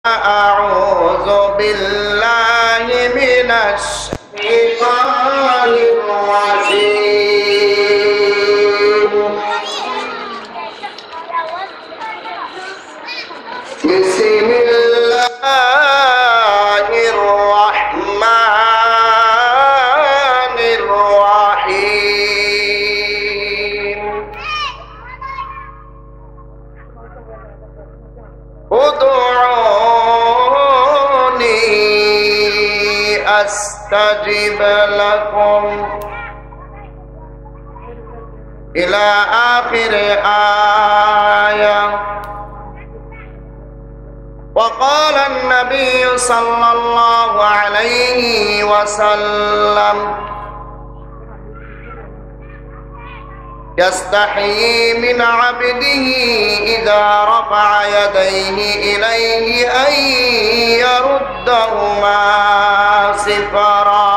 أعوذ بالله من الشيطان الرجيم بسم الله الرحمن الرحيم ادعوني أستجب لكم إلى آخر آية. وقال النبي صلى الله عليه وسلم يستحيي من عبده إذا رفع يديه إليه أن يردهما صفرا.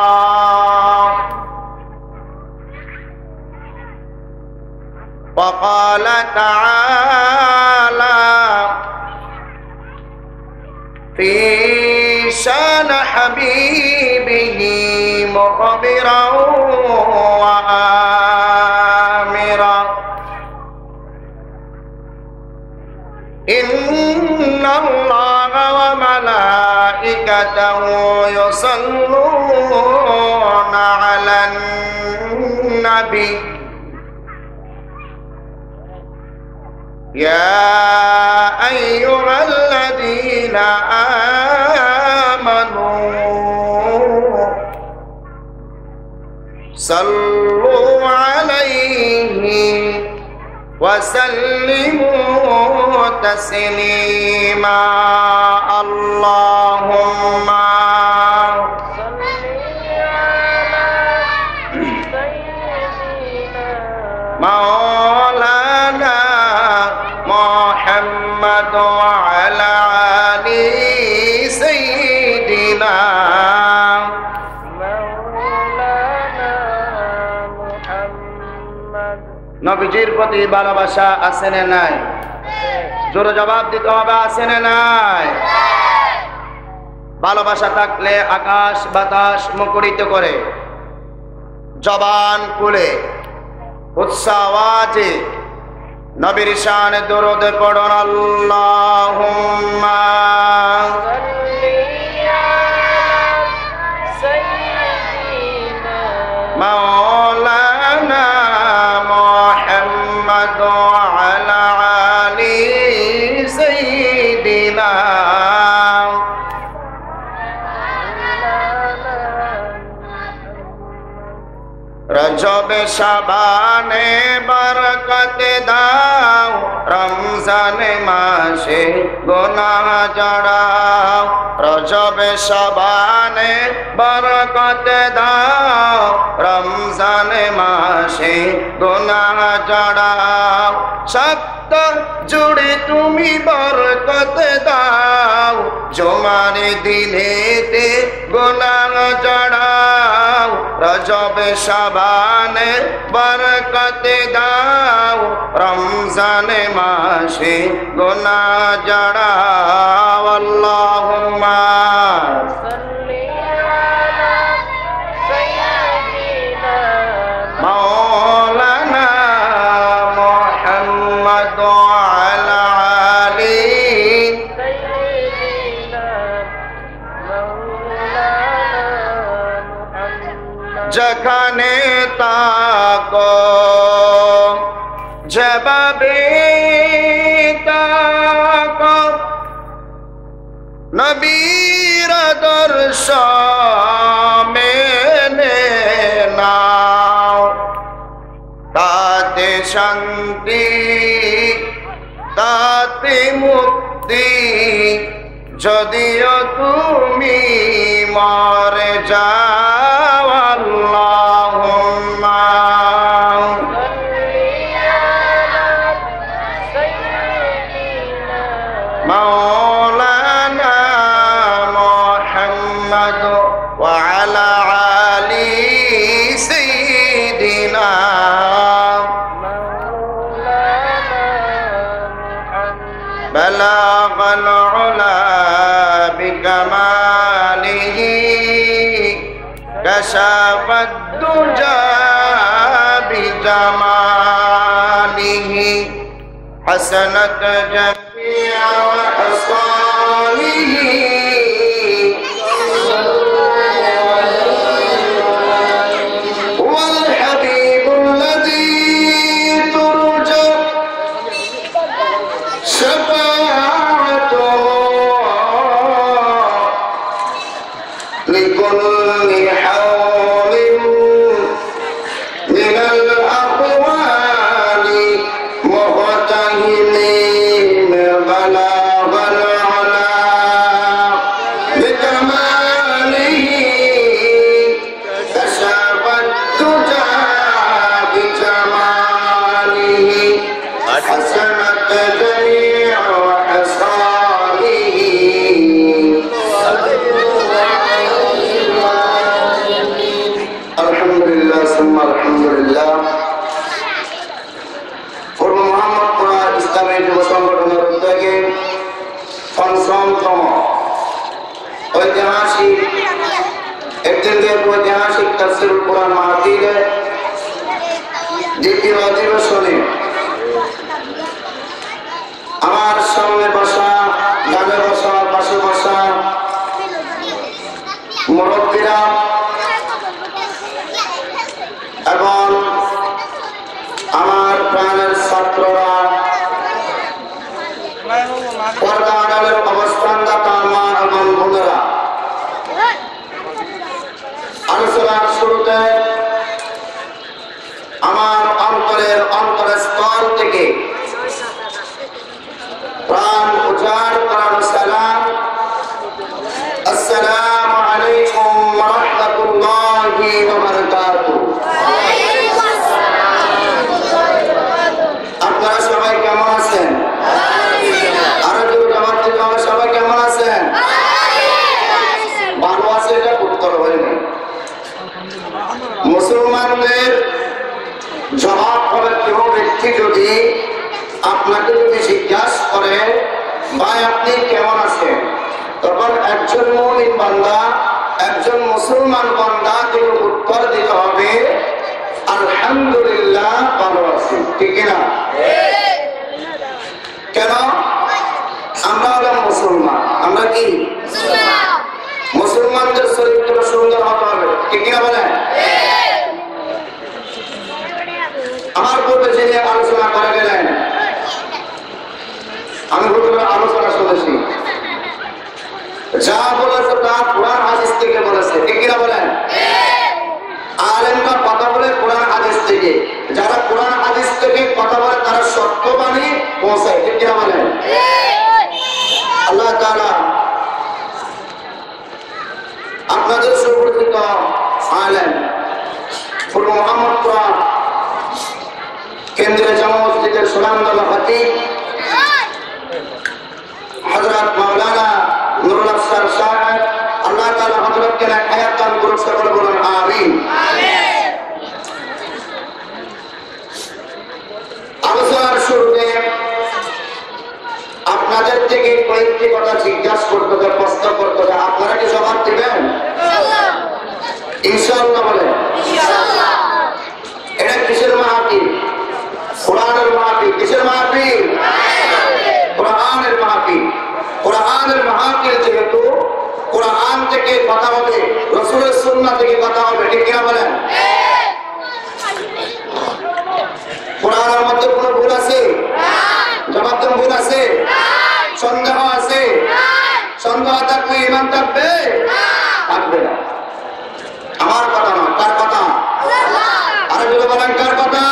وقال تعالى في شان حبيبه مخبرا وآمرا إن الله وملائكته يصلون على النبي يا أيها الذين آمنوا صلوا عليه وسلموا تسليما. اللهم صل على سيدنا مولانا محمد وعلى آل سيدنا مولانا محمد. নবীজির প্রতি ভালোবাসা আছে না নাই? জোরে জবাব দিতে হবে, আছে না নাই? ভালোবাসা থাকলে আকাশ বাতাস মুখরিত করে, জবান খুলে উচ্চাস আওয়াজে নবীর শানে দরুদ পড়ুন। আল্লাহুম্মা সাল্লি আলা সাইয়্যিদিনা মাওলানা মুহাম্মদ ওয়া আলা আলি সাইয়্যিদিনা। রজবে শাবানে বরকত দাও, রমজানে মাসে গুনাহ জড়াও। রজবে শাবানে বরকত দাও, রমজানে মাসে গুনাহ জড়াও। সপ্তাহ জুড়ে তুমি বরকত দাও, জুমার দিনেতে গুনাহ জড়াও। রজবে শাবানে বরকত দাও, রমজানে মাসে গুনাহ জড়াও। আল্লাহুম্মা সাল্লি আলা সাইয়্যিদিনা মাওলানা মুহাম্মদ ওয়া আলা আলি সাইয়্যিদিনা মাওলানা মুহাম্মদ। যেখানে তাকো যেভাবে তাকো নবীর আদর্শ মেনে নাও, তাতে শান্তি তাতে মুক্তি। যদিও তুমি মরে যাও, আল্লাহুম্মা সাল্লি আলা সাইয়্যিদিনা মাওলানা মুহাম্মদ ওয়া আলা আলি সাইয়্যিদিনা মাওলানা মুহাম্মদ। بلغ العلا بكماله كشف الدجى بجماله حسنت جميع خصاله والحبيب الذي ترجى شفاعته لكل حول من الأقوال مغتهم بلاغ العلا بكماله كشف الدجى بجماله حسنت جميع خصاله আলহামদুলিল্লাহ সুম্মা আলহামদুলিল্লাহ। পূর্ব মোহাম্মদপুরা ইসলামী যুব সংগঠনের উদ্যোগে পঞ্চমতম ঐতিহাসিক ঐতিহাসিক তাফসীরুল কুরআন মাহফিলের দ্বিতীয় অধিবেশনে আমার সামনে বসা, ডানে বসা, পাশে বসা মুরব্বীরা এবং আমার প্রাণের ছাত্ররা, পর্দা আড়ালের অবস্থানদাতা মা এবং বোনেরা, আলোচনার শুরুতে আমার অন্তরস্থল থেকে প্রাণ উজাড় করার সালাম, আসসালামু আলাইকুম ওয়া রাহমাতুল্লাহি ওয়া বারাকাতুহু। আপনারা সবাই কেমন আছেন? আরো জোরে আমার থেকে আমরা সবাই কেমন আছেন? ভালো আছে, এটা উত্তর হয়নি। মুসলমানদের জবাব হবে কেউ ব্যক্তি যদি আপনাকে যদি জিজ্ঞাসা করে ভাই আপনি কেমন আছেন, তখন একজন মুমিন বান্দা, একজন মুসলমান বান্দা থেকে উত্তর দিতে হবে আলহামদুলিল্লাহ ভালো আছি। ঠিক না? কেন? আমরা হলাম মুসলমান। আমরা কি মুসলমানদের চরিত্র সুন্দর হতে হবে। ঠিক না বলেন? আমার পূর্বে যিনি আলোচনা করে গেলেন, আমি হুজুরের আলোচনা শুনেছি, যা বলেছে তা কোরআন হাদিস থেকে বলেছে। ঠিক কিনা বলেন? আলেমরা কথা বলে কোরআন হাদিস থেকে, যারা কোরআন হাদিস থেকে কথা বলে তারা সত্যবাণী পৌঁছায়। ঠিক কিনা বলেন? আল্লাহ তাআলা আপনাদের সুপরিচিত আলেম পূর্ব মোহাম্মদপুরা কেন্দ্রীয় জামা মসজিদের সুনামধন্য খতিব হযরত মাওলানা নুরুল আফসার সাহেব, আল্লাহ তাআলা হযরতকে হায়াত দান করুন, সকলে বলুন আমিন। আলোচনার শুরুতে আপনাদের থেকে কয়েকটি কথা জিজ্ঞাসা করতে হবে, প্রশ্ন করতে হবে, আপনারা কি জবাব দিবেন? ইনশাআল্লাহ বলেন। এটা কিসের মাহফিল? কোরআনের মাহফিল। কিসের মাহফিল? কোরআনের মাহফিল। কোরআনের মাহফিল যেহেতু কোরআন থেকে কথা হবে, রাসূলের সুন্নাহ থেকে কথা হবে। ঠিক কিনা বলেন? কোরআনের মধ্যে কোনো ভুল আছে? জবাব দেন, ভুল আছে? সন্দেহ আছে? সন্দেহ থাকলে ঈমান থাকবে? থাকবে না। আমার কথা না, কার কথা? আরে যদি বলেন কার কথা?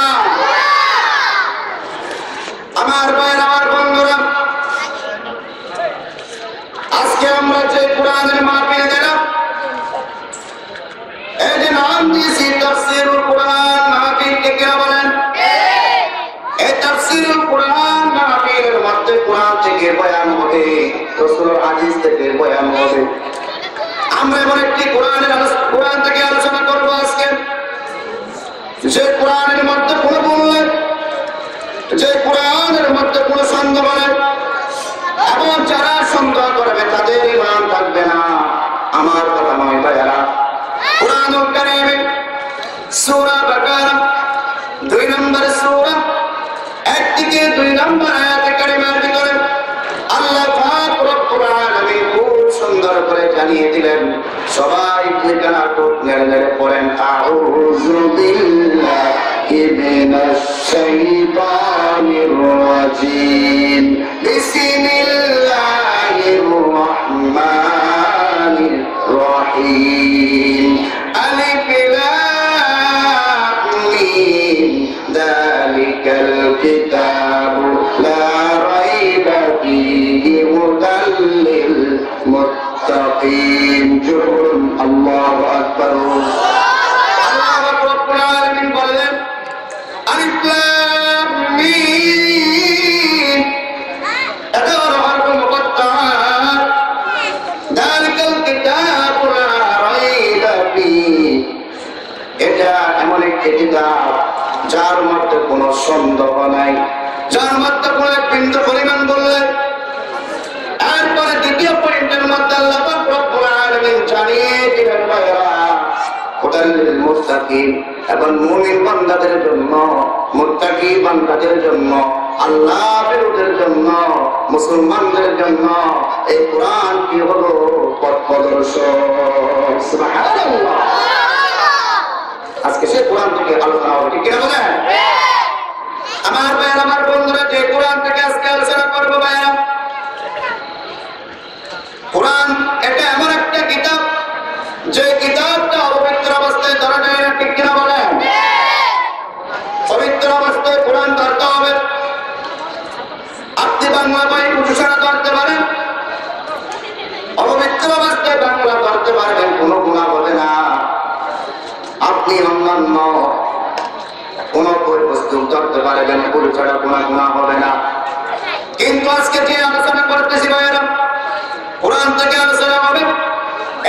আমার ভাইয়ের, আমার বন্ধুরা, আজকে আমরা যে কোরআনের মাহফিল দিলাম, এই যে নাম দিয়েছি তাফসীরুল কোরআন মাহফিল, কে বলেন? এই তাফসীরুল কোরআন মাহফিলের মধ্যে কোরআন থেকে বয়ান হবে, রাসূলের হাদিস থেকে বয়ান হবে। আমরা এবার একটি কোরআন থেকে আলোচনা করবো আজকে, যে কোরআনের মধ্যে কোনো ভুল নেই, যে কোরআনের মধ্যে কোনো সন্দেহ নেই, এবং যারা সন্দেহ করবে তাদের ঈমান থাকবে সবাই ঠিকানা টুক নেড়ে নেড়ে পড়েন আউযু বিল্লাহি মিনাশ শাইতানির রাজীম বিসমিল্লাহির রাহমানির রহিম আলিফ লাম মিম যালিকাল কিতাবু লা রাইবা ফীহি হুদাল লিল মুত্তাকিন জুরুন আল্লাহু আকবার আল্লাহ রাব্বুল আলামিন বলেন আলিফ লাম মিম আদার হরফ মুকদ্দার যালিকাল কিতাবু লা রাইবা ফীহি এটা এমন একটি কিতাব যার মধ্যে কোনো সন্দেহ নাই, যার মধ্যে কোনো বিন্দু পরিমাণ বললেন। এরপরে দ্বিতীয় পয়েন্টের মধ্যে আল্লাহ পাক রব্বুল আলামিন জানিয়ে দিলেন হুদাল লিল মুত্তাকিন, এবং মুমিন বান্দাদের জন্য, মুত্তাকি বান্দাদের জন্য, আল্লাহ বিরোধীদের জন্য, মুসলমানদের জন্য এই কোরআন কি হলো পথ প্রদর্শক। সুবহানাল্লাহ। আজকে সেই কোরআন থেকে আলোচনা হবে, ঠিক কিনা বলেন? আমার ভাইয়ের, আমার বন্ধুরা, যে কোরআন থেকে আজকে আলোচনা করবো ভাইয়েরা, কোরআন এটা এমন একটা কিতাব যে কিতাবটা অপবিত্র অবস্থায় ধরা যায় না, ঠিক কিনা বলেন? পবিত্র অবস্থায় কোরআন ধরতে হবে। আপনি বাংলা বই উচ্চারণ ধরতে পারেন, অপবিত্র অবস্থায় বাংলা ধরতে পারবেন, কোনো গুনাহ হবে না। আপনি অন্যান্য কোন বস্তু ধরতে পারবেন, পুরো ছাড়া কোনো গুনাহ হবে না। কিন্তু আজকে যে আলোচনা করতেছি ভাইয়েরা, কোরআন থেকে আলোচনা হবে।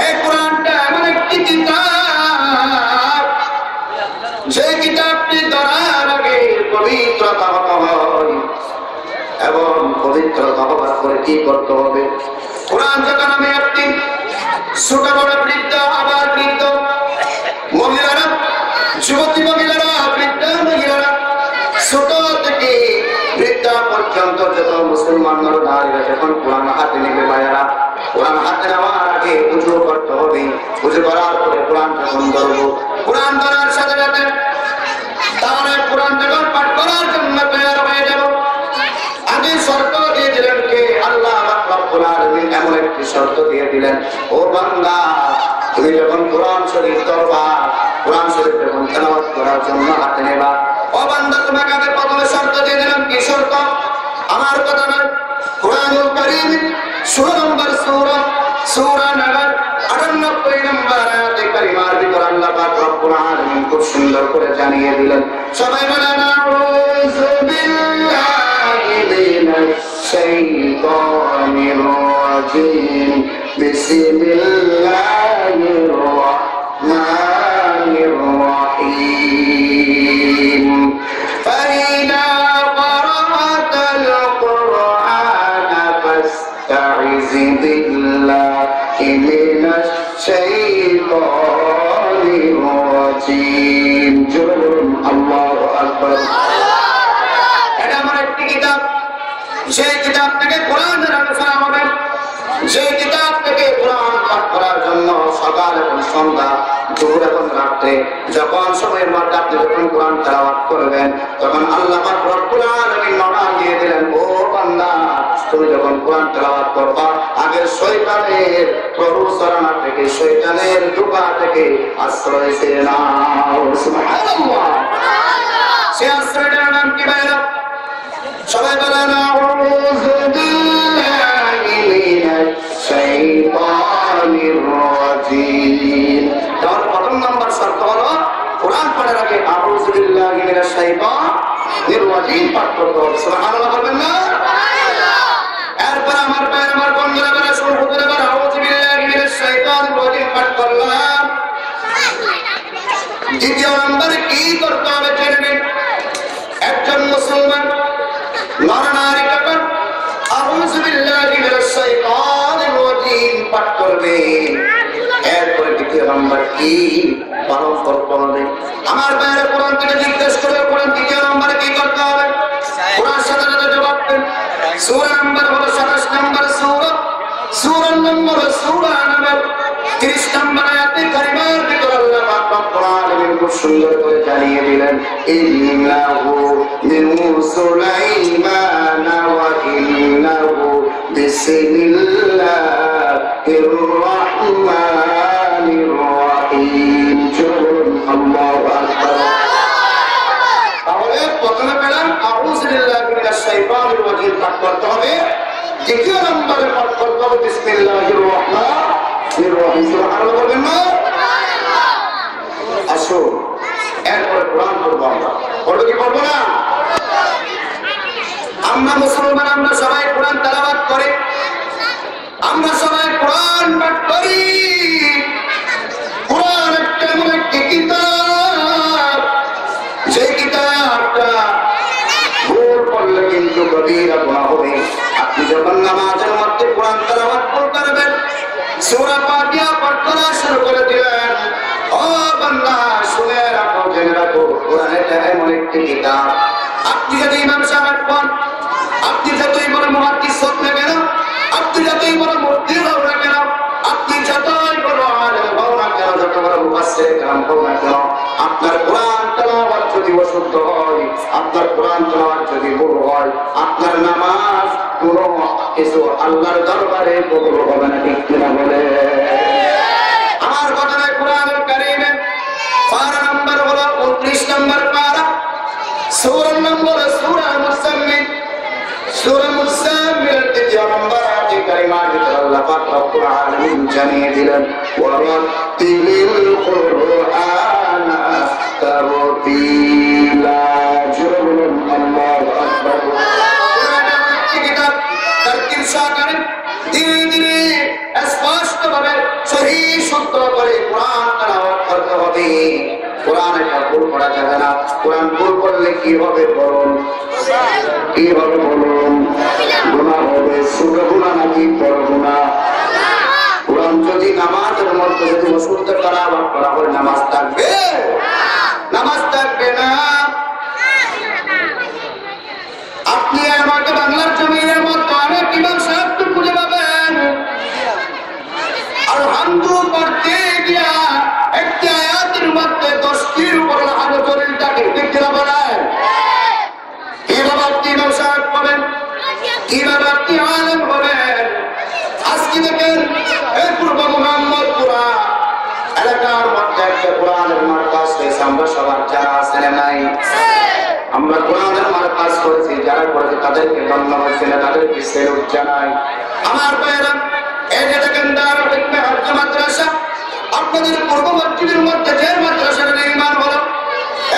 এই কোরআনটা এমন একটি কিতাব যে কিতাবটি ধরার আগে পবিত্রতা হতে হয়, এবং পবিত্রতা হবার করে কি করতে হবে? কোরআন যখন আমি একটি ছোট বড় বৃদ্ধ, আবার বৃদ্ধ মহিলারা, যুবতী মহিলারা, বৃদ্ধা মহিলারা, ছোট থেকে বৃদ্ধা পর্যন্ত যত মুসলমান নারীরা যখন কোরআন হাতে নেবে ভাইয়েরা, কোরআন হাতে নেওয়ার আগে উজু করতে হবে। উজু করার পরে কোরআন যখন ধরবো, কোরআন ধরার সাথে সাথে তাহলে কোরআন যখন পাঠ করার জন্য তৈরি হয়ে যাব। আগে শর্ত দিয়ে দিলেন কে? আল্লাহ রাব্বুল আলামিন এমন একটি শর্ত দিয়ে দিলেন, ও বান্দা তুমি যখন কোরআন শরীফ ধরবা, কোরআন শরীফ যখন তেলাওয়াত করার জন্য হাতে নেবা, ও বান্দা তোমাকে আগে প্রথমে শর্ত দিয়ে দিলাম। কি শর্ত? আমার কথা নয়, কোরআনুল কারীম 16 নম্বর সূরা নাহল 98 নম্বর আয়াতে কারিমার ভিতর আল্লাহ পাক রব্বুল আলামিন খুব সুন্দর করে জানিয়ে দিলেন। সবাই বলেন আউযু বিল্লাহি মিনাশ শাইতানির রাজীম বিসমিল্লাহির রাহমানির রহিম ফাইদা ক্বারা'তাল কুরআনা ফাসতা'iজ বিল্লাহি মিনাশ শাইতানির রাজীম জুরুন আল্লাহু আকবার। এটা আমার একটি কিতাব, সেই কিতাব থেকে কোরআনের আলোচনা হবে। সেই কিতাব থেকে কোরআন পাঠ করার জন্য সকাল এবং সন্ধ্যা, দুপুর এবং রাত্রে যখন সময়ের মধ্যে আপনি যখন কোরআন তেলাওয়াত করবেন, তখন আল্লাহ পাক রব্বুল আলামিন নড়ান দিয়ে দিলেন, ও বান্দা তুমি যখন কোরআন তেলাওয়াত করবা, আগে শয়তানের প্ররোচনা থেকে, শয়তানের ধোঁকা থেকে আশ্রয় চেয়ে নাও। সুবহানাল্লাহ। সে আশ্রয়টার নাম কি ভাইরা? সবাই বলেন আউযু বিল্লাহি মিনাশ শাইতানির রাজীম। তার প্রথম নাম্বার শর্ত হলো কোরআন পড়ার আগে আউযু বিল্লাহি মিনাশ শাইতানির রাজীম পাঠ করতে হবে। সুবহানাল্লাহ বলবেন না? সুবহানাল্লাহ। এরপর আমার ভাই, আমার বন্ধুরা বলে শুরু করে বলে আউযু বিল্লাহি মিনাশ শাইতানির রাজীম পাঠ করলাম। দ্বিতীয় নাম্বার কি করতে হবে জেনে নিন। একজন মুসলমান নরনারী যখন আউযু বিল্লাহি মিনাশ শাইতানির রাজীম পাঠ করবে, এরপরে দ্বিতীয় নাম্বার কি পালন করতে হবে? আমার বাইরে কোরআন থেকে জিজ্ঞেস করে কোরআন দ্বিতীয় নম্বরে কি করতে হবে? কোরআন সাথে সাথে জবাব দেন। সূরা নম্বর হলো 27 নম্বর সূরা, সূরা নম্বর সূরা নম্বর 3 30 নম্বর আয়াতে কারিমার ভিতর আল্লাহ পাক রব্বুল আলামিন খুব সুন্দর করে জানিয়ে দিলেন ইন্নাহু মিন সুলাইমান ওয়া ইন্নাহু বিসমিল্লাহির রাহমানির রাহিম। আল্লাহু আকবার। তাহলে প্রথমে পেলাম আউযু বিল্লাহি মিনাশ শাইতানির রাজিম পাঠ করতে হবে। দ্বিতীয় নম্বরে পাঠ করতে হবে বিসমিল্লাহির রাহমানির রাহিম। সুবহানাল্লাহ বলবেন না? আসো এরপরে কোরআন পড়বো। আমরা পড়বো কি পড়বো না? আমরা মুসলমান, আমরা সবাই কোরআন তেলাওয়াত করি, আমরা সবাই কোরআন পাঠ করি। কোরআন একটা এমন একটি কিতাব, যে কিতাবটা ভুল করলে কিন্তু কবিরা গুনাহ হবে। আপনি যখন নামাজের মধ্যে কোরআন তেলাওয়াত করবেন, সূরা ফাতিহা পাঠ করা শুরু করে দিলেন, ও বান্দা শুনে রাখো, জেনে রাখো, কোরআন এটা এমন একটি কিতাব। আপনি যদি ইমাম সাহেব হন, আপনি যতই বড় মুহাদ্দিস হন না কেন, আপনি যতই বড় মুফতি হন না কেন, আপনি যতই বড় আলেম হন না কেন, যত বড় মুফাসসির কালাম হন না কেন, আপনার কোরআন তেলাওয়াত যদি অশুদ্ধ হয়, আপনার কোরআন তেলাওয়াত যদি ভুল হয়, আপনার নামাজ কোনো কিছু আল্লাহর দরবারে কবুল হবে না। ঠিক কিনা বলে? আমার কথায় কোরআনুল কারীমে পারা নম্বর হলো 29 নম্বর পারা, সূরা নম্বর সূরা মুসাম্মিল। সূরা মুসাম্মিলের 3 নম্বর আয়াতে কারিমার ভিতরে আল্লাহ পাক রব্বুল আলামিন জানিয়ে দিলেন ওয়ারাতিলিল কুরআনা তারতিলা। জোরে বলুন আল্লাহু আকবার। কিতাব তারতিল সহকারে ধীরে ধীরে স্পষ্টভাবে সহি শুদ্ধ করে কোরআন তেলাওয়াত করতে হবে। কোরআন এটা ভুল করা যাবে না। কোরআন ভুল করলে কি হবে বলুন? কি হবে বলুন? গুনাহ হবে। ছোট গুনাহ নাকি বড় গুনাহ? কোরআন যদি নামাজের মধ্যে যদি অশুদ্ধ তেলাওয়াত করা হয়, নামাজ থাকবে? নামাজ থাকবে না। আপনি আমাকে বাংলার জমিনের মধ্যে অনেক ইমাম সাহেব তো খুঁজে পাবেন, আর হামদু পড়তে গিয়া একটি আয়াতের মধ্যে 10টির উপর আরো দলিলটাকে দেখতে বলেন। কিভাবে আপনি ইমাম সাহেব পাবেন, কিভাবে আপনি আলেম হবেন? আজকে দেখেন এই পূর্ব মুহাম্মদপুরা এলাকার মধ্যে একটা কোরআনের মার্কাজ হয়েছে। আমরা সবার যারা আছেন নাই, আমরা কোরআনের মার্কাজ করেছি, যারা করেছে তাদেরকে ধন্যবাদ জানাই, তাদেরকে সেলুট জানাই। আমার ভাইয়েরা, এই যে দেখেন দারুল হিকমা আরজু মাদ্রাসা, আপনাদের পূর্ব মসজিদের মধ্যে যে মাদ্রাসার নির্মাণ হলো,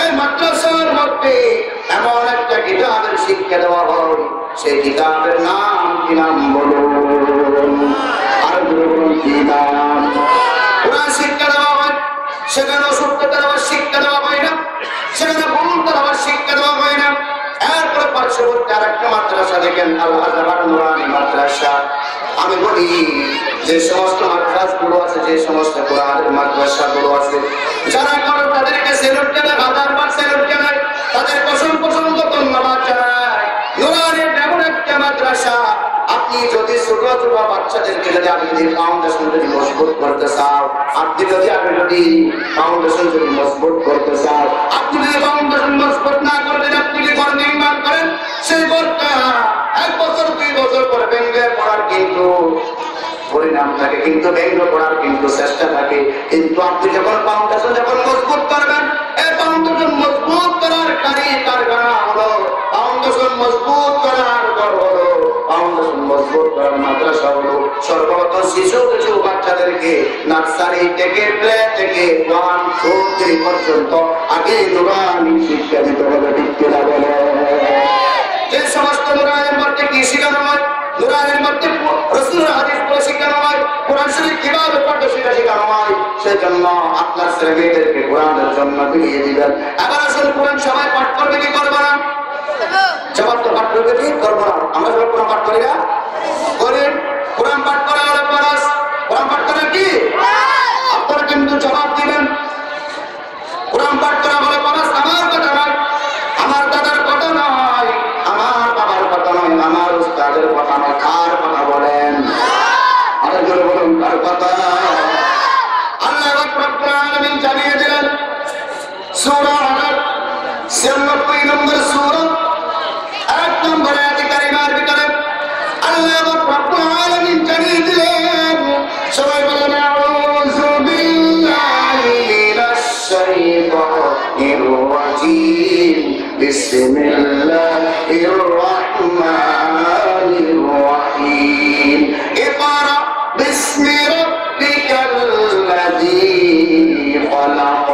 এই মাদ্রাসার মধ্যে এমন একটা কিতাবের শিক্ষা দেওয়া হয়, সেই কিতাবের নাম কি? নাম বলুন। আর বলুন কি নাম? কোরআন শিক্ষা দেওয়া হয়, সেখানে অশুদ্ধ তেলাওয়াত শিক্ষা দেওয়া হয় না, সেখানে ভুল তেলাওয়াত শিক্ষা দেওয়া হয় না। এরপরে পার্শ্ববর্তী আরেকটা মাদ্রাসা দেখেন, আল আজহার নুরানি মাদ্রাসা। আমি বলি, যে সমস্ত মাদ্রাসাগুলো আছে, যে সমস্ত কোরআনের মাদ্রাসাগুলো আছে, যারা করে তাদেরকে সেলুট জানাই, 1000বার সেলুট জানাই, তাদের অসংখ্য ধন্যবাদ জানাই। নুরানি এমন একটা মাদ্রাসা, আপনি যদি ছোট ছোট বাচ্চাদেরকে যদি আপনি ফাউন্ডেশন যদি মজবুত করতে চাও, আপনি যদি ফাউন্ডেশন যদি মজবুত করতে চাও, আপনি যদি ফাউন্ডেশন মজবুত না করবেন, আপনি যদি ঘর নির্মাণ করেন, সেই ঘরটা 1 বছর 2 বছর পরে ভেঙে পড়ার কিন্তু পরিণাম থাকে, কিন্তু ভেঙে পড়ার কিন্তু চেষ্টা থাকে। কিন্তু আপনি যখন ফাউন্ডেশন যখন মজবুত করবেন, এই ফাউন্ডেশন মজবুত করার কারখানা হলো, ফাউন্ডেশন মজবুত করার ঘর হলো, ফাউন্ডেশন মজবুত করার মাদ্রাসা হলো। সর্বপ্রথম শিশু বাচ্চাদেরকে নার্সারি থেকে প্লে থেকে 1 2 3 পর্যন্ত আগে নুরানি শিক্ষা দিতে হবে। ঠিক কিনা বলে? যে সমস্ত নুরানের মধ্যে কি শেখানো হয়, নুরানের মধ্যে রাসূলের হাদিস পড়ে শেখানো হয়, কোরআন শরীফ কিভাবে পড়তে সেটা শেখানো হয়। সেজন্য আপনার ছেলে মেয়েদেরকে কোরআনের জন্য দিয়ে দিবেন। এবার আসলে কোরআন সবাই পাঠ করবে কি করবে না? জবাব তো পাঠ করবে কি করবো না? আমরা সবাই কোরআন পাঠ করি না? করি। কোরআন পাঠ করা হলো ফরজ। কোরআন পাঠ করা কি? আপনারা কিন্তু জবাব দিবেন। কোরআন পাঠ করা হলো ফরজ। আমার কথা নয়, আমার দাদার কথা নয়, আমার বাবার কথা নয়, আমার উস্তাদের কথা নয়। কার কথা বলেন? আরে জোরে বলুন, কার কথা? বিসমিল্লাহির রহমানির রহিম ইকরা বিসমি রাব্বিকাল্লাযী খলাক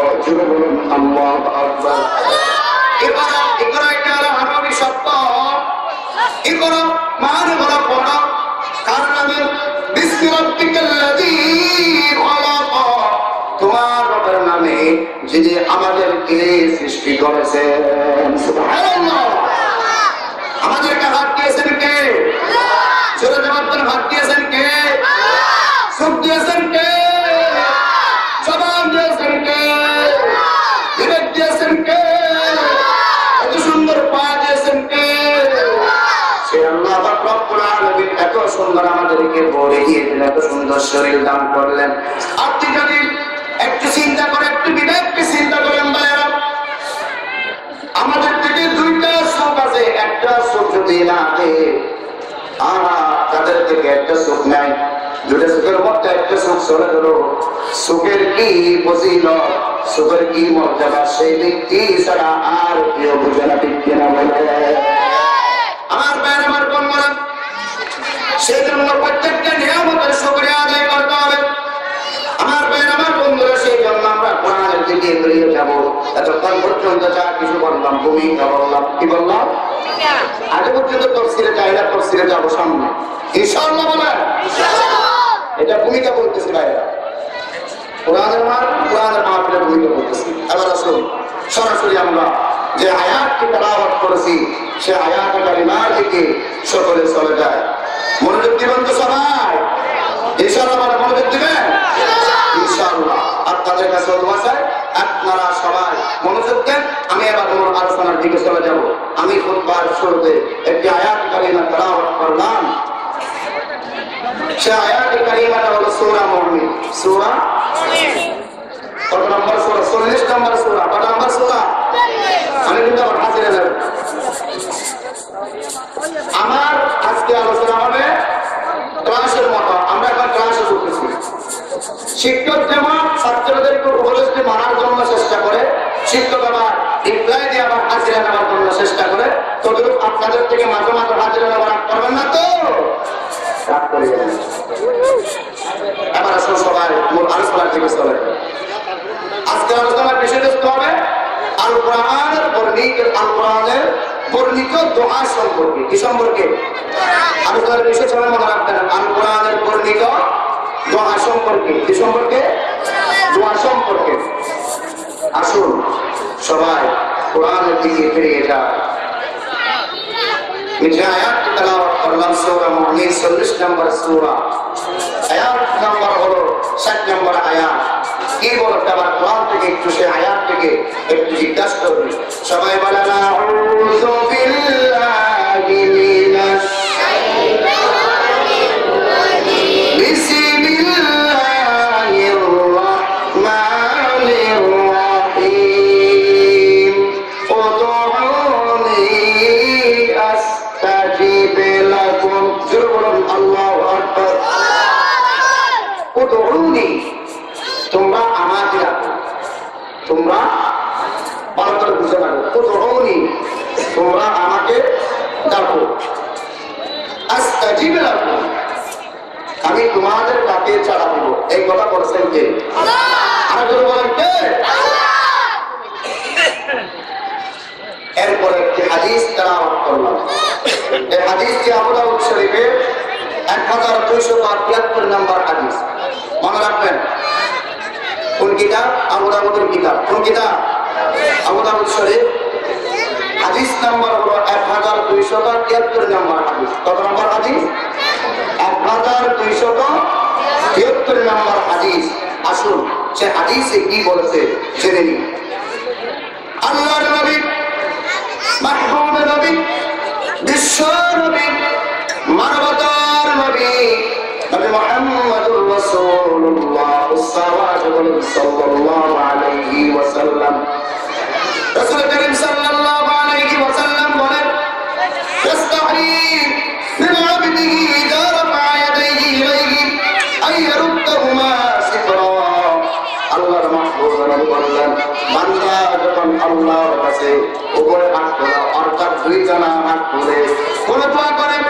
আল্লাহু আকবার ইকরা ইকরা এটা আরবি শব্দ ইকরা মানে হলো পড়ো কার নামে বিসমি রাব্বিকাল্লাযী খলাক তোমার রবের নামে যিনি আমাদেরকে সৃষ্টি করেছেন সুবহানাল্লাহ আমাদেরকে হাত দিয়েছেন কে আল্লাহ জোরে জবাব দেন হাত দিয়েছেন কে আল্লাহ চোখ দিয়েছেন কে জবান দিয়েছেন কে আল্লাহ বিবেক দিয়েছেন কে আল্লাহ এত সুন্দর পা দিয়েছেন কে আল্লাহ সে আল্লাহ পাক রব্বুল আলামিন এত সুন্দর আমাদেরকে বলে দিয়েছেন এত সুন্দর শরীর দান করলেন আপনি যদি একটু চিন্তা করে একটু বিবেককে চিন্তা করেন ভাইরা আমাদের থেকে দুইটা চোখ আছে একটা চোখ যদি না থাকে আর তাদের থেকে একটা চোখ নাই দুটা চোখের মধ্যে একটা চোখ চলে গেল চোখের কি ফজিলত চোখের কি মর্যাদা সেই ব্যক্তি ছাড়া আর কেউ বুঝে না ঠিক কিনা বলে আমার ভাইরা আমার বন্ধুরা সেই জন্য প্রত্যেকটা নিয়ামতের শুকরিয়া আদায় করতে হবে আমার ভাইরা আমার বন্ধুরা সেই জন্য আমরা কোরআনের দিকে এগিয়ে যাব এতক্ষণ পর্যন্ত যা কিছু বললাম ভূমিকা বললাম কি বললাম আগে পর্যন্ত তফসিরে যাই না তফসিরে যাবো সামনে ইনশাআল্লাহ বলেন এটা ভূমিকা বলতেছি ভাইরা কোরআনের মাহফিলের ভূমিকা বলতেছি এবার আসুন সরাসরি আমরা যে আয়াতটি তেলাওয়াত করেছি সে আয়াতের কালিমার দিকে সকলে চলে যায় মনোযোগ দিবেন তো সবাই ইনশাআল্লাহ মানে মনোযোগ দিবেন ইনশাআল্লাহ আপনাদের কাছে দোয়া চাই আপনারা সবাই মনোযোগ দেন আমি এবার আমার আলোচনার দিকে চলে যাব আমি খুতবার শুরুতে একটি আয়াত কালিমা তেলাওয়াত করলাম সে আয়াত কালিমাটা হলো সূরা মুমিন সূরা কত নম্বর সূরা 40 নম্বর সূরা কত নম্বর সূরা আমি কিন্তু আমার হাজিরা নেব আমার আজকে আলোচনা হবে ক্লাসের মতো আমরা এখন ক্লাসে করতেছি শিক্ষক যেমন ছাত্রদেরকে উপদেশটি মানার জন্য চেষ্টা করে শিক্ষক আবার রিপ্লাই দিয়ে আবার হাজিরা নেওয়ার জন্য চেষ্টা করে তদরূপ আপনাদের থেকে মাঝে মাঝে হাজিরা নেওয়া রাগ করবেন না তো রাগ করে এবার আসলে সবাই মূল আলোচনার দিকে চলে আজকে আলোচনার বিষয়বস্তু হবে আল কোরআনের বর্ণিত দোয়া সম্পর্কে কি সম্পর্কে আলোচনার বিষয় সবাই মনে রাখবেন আল কোরআনের বর্ণিত দোয়া সম্পর্কে কি সম্পর্কে দোয়া সম্পর্কে আসুন সবাই কোরআনের দিকে ফিরে যায় যে আয়াতটি তেলাওয়াত করলাম সূরা মুমিন 40 নম্বর সূরা আয়াত নাম্বার হলো 60 নম্বর আয়াত কি বলতে আবার কোরআন থেকে একটু সেই আয়াত থেকে একটু জিজ্ঞাসা করবে সবাই বলেন আউযু বিল্লাহি মিনাশ শাইতানির রাজিম বিসমিল্লাহির রাহমানির রহিম উদউনি আস্তাজিব লাকুম জোরে বলুন আল্লাহু আকবার উদউনি তোমরা আমাকে রাখো তোমরা ভারতের বুঝে রাখো উদউনি তোমরা আমাকে ডাকো আস্তাজিব লাকুম আমি তোমাদের ডাকে সাড়া দেব এই কথা বলেছেন কে আল্লাহ আর জোরে বলেন কে আল্লাহ এরপর একটি হাদিস তেলাওয়াত করলাম এই হাদিসটি আবু দাউদ শরীফের 1273 নম্বর হাদিস মনে রাখবেন কোন কিতাব আবু দাউদের কিতাব কোন কিতাব আবু দাউদ শরীফ হাদিস নাম্বার হলো 1273 নম্বর হাদিস কত নম্বর হাদিস 1273 নম্বর হাদিস আসুন সে হাদিসে কি বলেছে জেনে নিন আল্লাহর নবী মাহবুব নবী বিশ্ব নবী মানবতার নবী নবী মুহাম্মদুর রাসূলুল্লাহ সাল্লাল্লাহু আলাইহি ওয়াসাল্লাম রাসূল করিম সাল্লাল্লাহু আলাইহি ওয়াসাল্লাম বলেন ইস্তাহি মিন আবদিহি ইযা রাফা ইয়াদাইহি ইলাইহি আই ইয়ারুদ্দাহুমা সিফরা আল্লাহর মাহবুব নবী বলেন বান্দা যখন যখন আল্লাহর কাছে উপরে হাত তোলা অর্থাৎ দুই জানা হাত তুলে কোন দোয়া করেন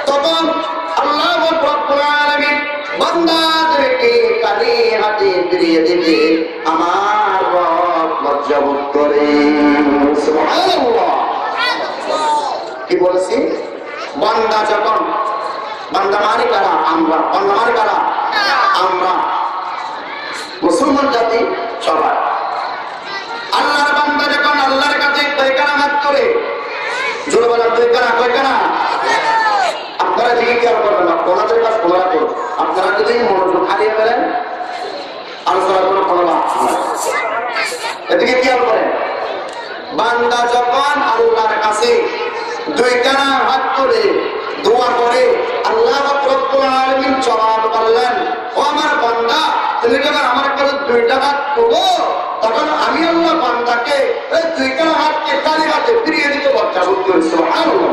তখন আল্লাহ রব্বুল আলামিন বান্দাদেরকে খালি হাতে ফিরিয়ে দিতে আমার রব লজ্জাবোধ করে। সুবহানাল্লাহ। কি বলছি? বান্দা যখন বান্দা মানে কারা? আমরা। বান্দা মানে কারা? আমরা মুসলমান জাতি সবাই। আল্লাহর বান্দা যখন আল্লাহর কাছে দুইখানা হাত করে জোরে বলেন দুইখানা কয়খানা? আপনারা দিকে খেয়াল করবেন না, ওনাদের কাজ ওনারা করুন। আপনারা যদি মনোযোগ হারিয়ে ফেলেন আলোচনা কোনো কোনো লাভ হয়। এদিকে খেয়াল করেন, বান্দা যখন আল্লাহর কাছে দুইখানা হাত করে দোয়া করে আল্লাহ রব্বুল আলামিন জবাব করলেন, ও আমার বান্দা তুমি যখন আমার কাছে দুইটা হাত করবো তখন আমি আল্লাহ বান্দাকে এই দুইখানা হাতকে খালি হাতে ফিরিয়ে দিতে লজ্জাবোধ করি। সুবহানাল্লাহ।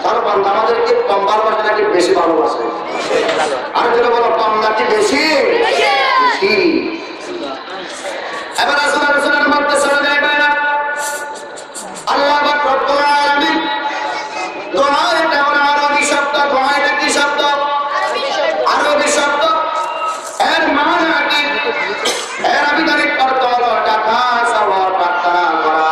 তার বান্দা আমাদেরকে কম ভালোবাসে নাকি বেশি ভালোবাসে? আর যেটা বলো কম নাকি বেশি? বেশি। এবার আসলে আলোচনার মধ্যে চলে যায় না আল্লাহ রব্বুল আলামিন দোয়া এটা হলো আরবি শব্দ। দোয়া এটা কি শব্দ? আরবি শব্দ। এর মানে কি? এর আবিধানিক অর্থ হলো টাকা চাওয়া, প্রার্থনা করা,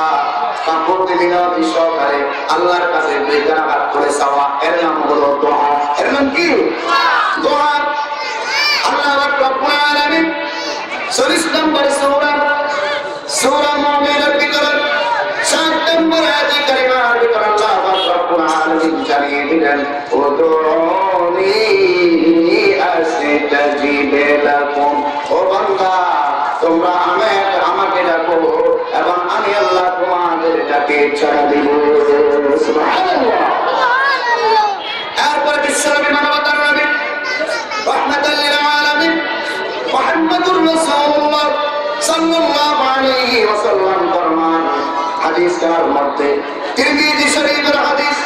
কাপড় মিনতি সহকারে আল্লাহর কাছে দুইখানা হাত করে চাওয়া, এর নাম হলো দোয়া। এর নাম কি? দোয়া। আল্লাহ রব্বুল আলামিন 40 নম্বর সূরা মুমিনের ভিতরে 7 নম্বর আয়াতে কারিমার ভিতরে আল্লাহ রব্বুল আলামিন জানিয়ে দিলেন, উদউনি আস্তাজিব লাকুম। ও বান্দা তোমরা আমাকে ডাকো এবং আমি আল্লাহ তোমাদের ডাকে সাড়া দিব। সুবহানাল্লাহ। এরপর বিশ্বনবী মানবতার নবী রাহমাতাল লিল আলামিন মুহাম্মদুর রাসূলুল্লাহ সাল্লাল্লাহু আলাইহি ওয়াসাল্লাম ফরমান, হাদিসের মধ্যে তিরমিজি শরীফের হাদিস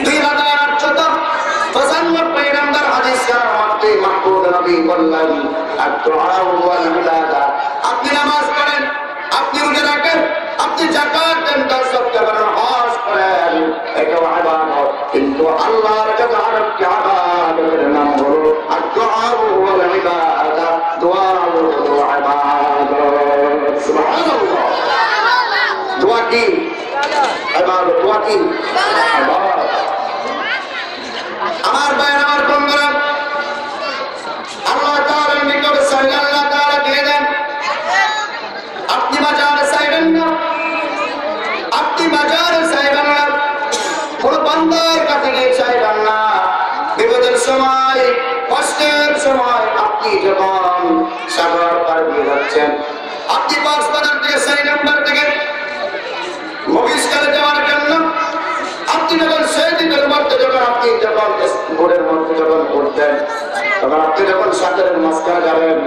2895 নম্বর হাদিসের মধ্যে মাহমুদ নবী বললেন, আদ-দুআ ওয়াল ইবাদা। আপনি নামাজ পড়েন, আপনি রোজা রাখেন, আপনি যাকাত দেন, দশক করেন, হজ করেন, এটা ইবাদত। কিন্তু আল্লাহর কাছে আরেকটি ইবাদতের নাম হলো আদ-দুআ ওয়াল ইবাদা। দোয়া হলো ইবাদত। সুবহানাল্লাহ। দোয়া কি? ইবাদত। দোয়া কি? ইবাদত। আমার ভাইয়ের, আমার বন্ধুরা, আল্লাহ তাআলার নিকটে চাইলে আল্লাহ তাআলা দিয়ে দেন। আপনি বাজারে চাইবেন না, আপনি বাজারে চাইবেন না, কোন বান্দার কাছে গিয়ে চাইবেন না। বিপদের সময়, কষ্টের সময় আপনি যখন সাগর পার দিয়ে যাচ্ছেন, আপনি কক্সবাজার থেকে 4 নম্বর থেকে মহিষকালে যাওয়ার জন্য আপনি যখন সেই দিনের মধ্যে যখন আপনি যখন বোর্ডের মধ্যে যখন পড়তেন তখন আপনি যখন সাগরের মাঝখানে যাবেন,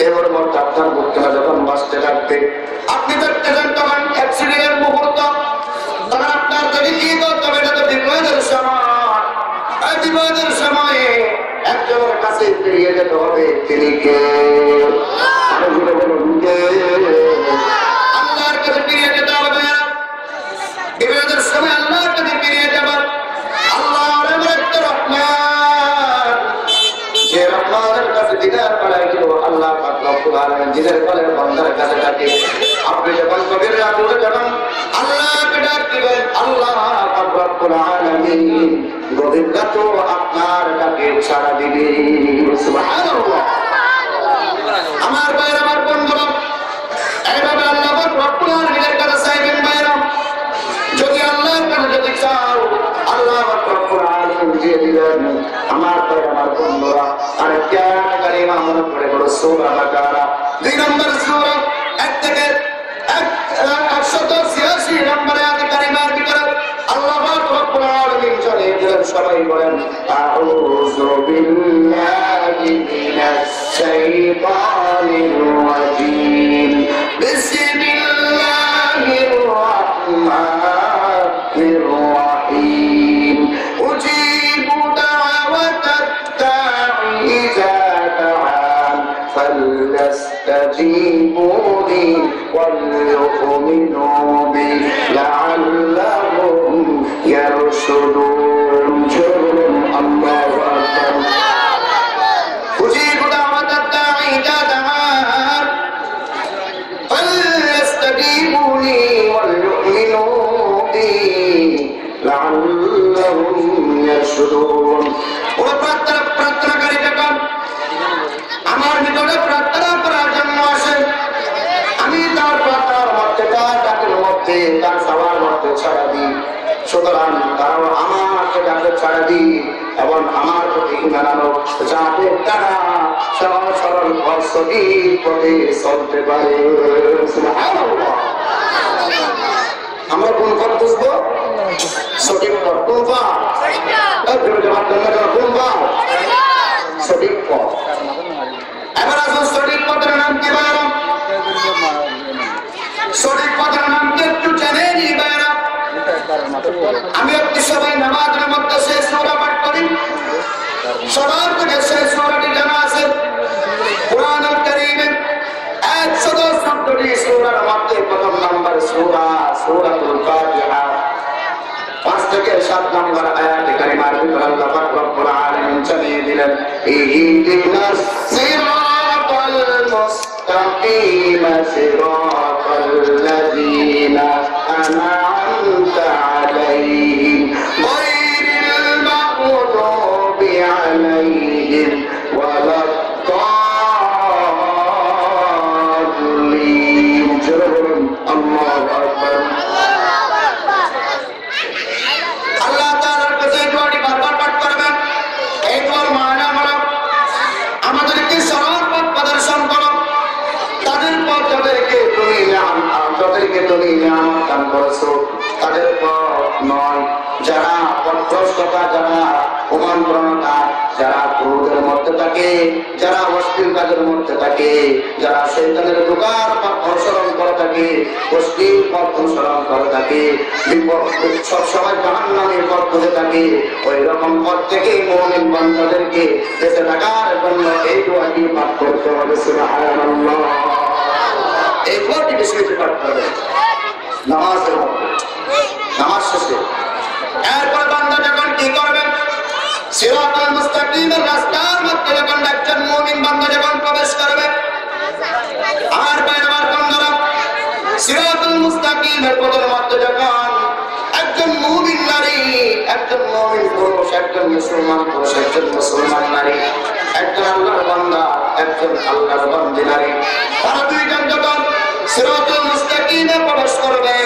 এর মধ্যে আপনার বুকটা যখন বাঁচতে থাকবে, আপনি দেখতে যান তখন অ্যাক্সিডেন্টের মুহূর্ত, তখন আপনার যদি কি করতে হবে? এটা তো বিপদের সময়। এই বিপদের সময়ে একজনের কাছে ফিরিয়ে যেতে হবে। তিনি কে? আল্লাহর কাছে ফিরিয়ে যেতে হবে। বিপদের সময় আল্লাহর কাছে ফিরিয়ে যাবেন। আল্লাহর একটা রহমান, যে রহমানের কাছে দিদার করাই ছিল আল্লাহ পাক রব্বুল আলামিন দিদার করে বান্দার কাছে থাকে। আপনি যখন কবির রাত উঠে যাবেন আল্লাহকে ডাক দিবেন, আল্লাহ পাক রব্বুল আলামিন গভীর রাতে আপনার ডাকে সাড়া দিবে। সুবহানাল্লাহ। আমার ভাইরা, আমার বন্ধুরা, এইভাবে আল্লাহ পাক রব্বুল আলামিনের কাছে চাইবেন। ভাইরা, যদি আল্লাহর কাছে যদি চাও আল্লাহ পাক রব্বুল আলামিন দিয়ে দিবেন। আমার ভাইরা, আমার বন্ধুরা, আরেকটা কালিমা মনে পড়ে গেল, সূরা বাকারা 2 নম্বর সূরা 1 থেকে 186 নম্বর আয়াত কারিমার ভিতরে আল্লাহ পাক রব্বুল আলামিন জানিয়ে দিলেন, সবাই বলেন, আউযু বিল্লাহি মিনাশ শাইতানির রাজীম, বিসমিল্লাহির রাহমানির রাহিম, উজিবু দাওয়াতাদ দাঈ ইযা দাআন فليستجيبوا لي وليؤمنوا بي لعلهم يرشدون الله أكبر أجيب دعوة الداعي إذا دعان فليستجيبوا لي وليؤمنوا بي لعلهم يرشدون আমার নিকটে প্রার্থনা করার জন্য আসেন আমি তার প্রার্থনার মধ্যে তার ডাকের মধ্যে তার সবার মধ্যে ছাড়া দিই সুতরাং তারাও আমাকে ডাকে ছাড়া দিই এবং আমার প্রতি জানানো যাতে তারা সরল সরল সঠিক পথে চলতে পারে আমরা কোন পথ বুঝবো সঠিক পথ কোন পথ কোন পথ সঠিক পথ এবার আসুন সঠিক পথের নাম কি বাইরা সঠিক পথের নাম কি একটু জেনে নি বাইরা আমি একটি সবাই নামাজের মধ্যে শেষ সূরা পাঠ করি সবার থেকে শেষ সূরাটি জানা আছে কুরআনুল কারীমে 110 সূরার মধ্যে প্রথম নাম্বার সূরাতুল ফাতিহা 5 থেকে 7 নম্বর আয়াতে কারিমার ভিতরে আল্লাহ পাক রব্বুল আলামিন জানিয়ে দিলেন ইহদিনাস সিরাতাল মুস্তাকিম সিরাতাল লাযিনা আন'আমতা আলাইহিম গায়রিল মাগদুবি আলাইহিম ওয়ালাদ-দাল্লিন আল্লাহু আকবার তুমি নিয়ামত দান করেছো তাদের পথ নয় যারা পথভ্রষ্টতা যারা কুমন্ত্রণতা যারা ক্রোধের মধ্যে থাকে যারা অশ্লীল কাজের মধ্যে থাকে যারা শয়তানের দোকান পথ অনুসরণ করে থাকে অশ্লীল পথ অনুসরণ করে থাকে সবসময় জাহান্নামের পথ ধরে থাকে ওই রকম পথ থেকে মুমিন বান্দাদেরকে বেঁচে থাকার জন্য এই দোয়াটি পাঠ করতে হবে সুবহানাল্লাহ এই দোয়াটি বেশি বেশি পাঠ করবে নামাজের মধ্যে নামাজ শেষে এরপর বান্দা যখন কি করবে সিরাতুল মুস্তাকিমের রাস্তার মধ্যে যখন একজন মুমিন বান্দা যখন প্রবেশ করবে আর বাইরের বান্দারা সিরাতুল মুস্তাকিমের পথের মধ্যে যখন একজন মুমিন নারী একজন মুমিন পুরুষ একজন মুসলমান পুরুষ একজন মুসলমান নারী একজন আল্লাহর বান্দা একজন আল্লাহর বান্দী নারী তারা দুইজন যখন সিরাতুল মুস্তাকিমে প্রবেশ করবে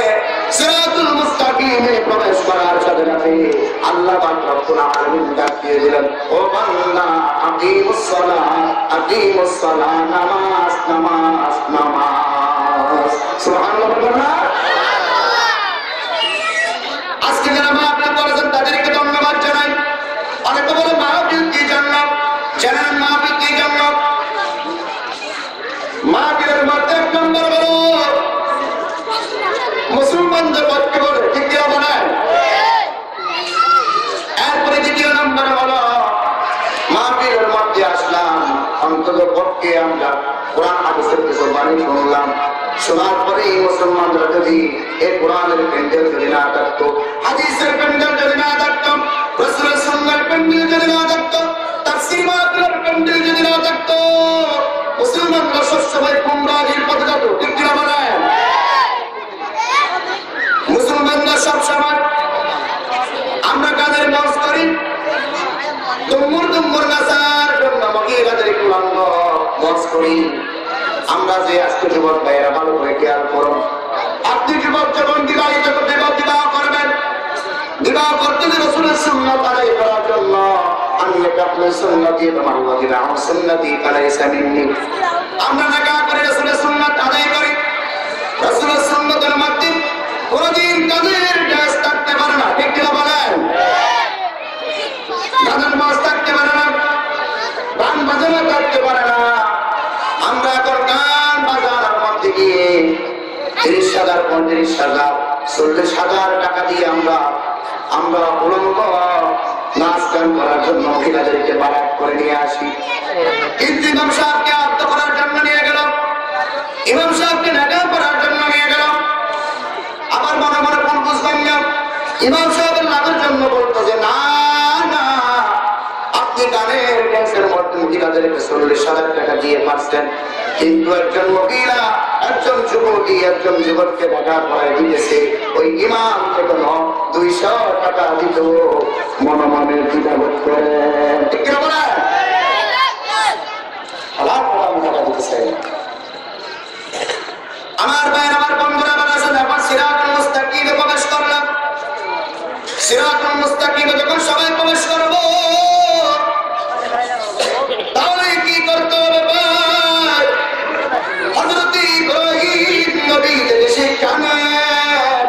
সিরাতুল মুস্তাকিমে প্রবেশ করার সাথে সাথে আল্লাহ পাক রব্বুল আলামিন ডাক দিয়ে দিলেন ও বান্দা আকিমুস সালাহ নামাজ নামাজ নামাজ সুবহানাল্লাহ আজকে যারা মাহফিল করেছেন তাদেরকে ধন্যবাদ জানাই অনেকে বলে মাহফিল কি জন্য জানেন মাহফিল কি জন্য মাহফিলের মধ্যে এক নম্বর বলো মুসলমানদের পক্ষে বলে ঠিক কি হবে না এরপরে দ্বিতীয় নম্বর হলো মাহফিলের মধ্যে আসলাম অন্তত পক্ষে আমরা কোরআন হাদিসের কিছু বাণী শুনলাম শোনার পরে এই মুসলমানরা যদি এই কোরআনের প্যান্ডেল যদি না থাকতো হাদিসের প্যান্ডেল যদি না থাকতো রাসূলের সুন্নাহর প্যান্ডেল যদি না থাকতো তাফসীর মাহফিলের প্যান্ডেল যদি না থাকতো মুসলমানরা সবসময় গুমরাহির পথে যেত ঠিক কি হবে না মুসলমানরা সবসময় আমরা কাদের নামাজ করি দুম্মুর নাসার জন্য মগিরাদের কুলাঙ্গ নামাজ করি আমরা যে আজকে যুবক ভাইয়েরা ভালো করে খেয়াল করুন আপনি যুবক যখন বিবাহিত করতে বিবাহ করবেন বিবাহ করতে রাসূলের সুন্নাত আদায় করার জন্য আমি আপনার সুন্নতি এবং আল্লাহর আমার সুন্নতি আলাইসা মিন্নি আমরা নাকা করে রাসূলের সুন্নাত আদায় করি রাসূলের সুন্নাতের মধ্যে কোনদিন কাদের ডাস থাকতে পারে না ঠিক কি বলেন গানের মাছ থাকতে পারে না গান বাজানো থাকতে পারে না আমরা এখন গান বাজানোর মধ্যে গিয়ে 30,000 35,000 40,000 টাকা দিয়ে আমরা উলঙ্গ নাচ গান করার জন্য মহিলাদেরকে বারাত করে নিয়ে আসি কিন্তু ইমাম সাহেবকে আত্ম করার ইমাম সাহেবের লাভের জন্য বলতো যে না না, আপনি গানের ড্যান্সের মধ্যে মহিলাদেরকে 40,000 টাকা দিয়ে পারছেন, কিন্তু একজন মহিলা, একজন যুবতী, একজন যুবককে টাকা পড়ায় দিয়েছে, ওই ইমাম থেকে 200 টাকা দিত, মনে মনে দ্বিধা বোধ করে। ঠিক কিনা বলেন? টাকা দিতে চাই না। আমার ভাইয়ের, আমার বন্ধুরা, আমার আসলে আমার সিরাতুল মুস্তাকিমে প্রবেশ করলাম। সিরাতুল মুস্তাকিমে যখন সবাই প্রবেশ করব, তাহলে কি করতে হবে ভাই? হযরত ইব্রাহিম নবী থেকে শিক্ষা নেন।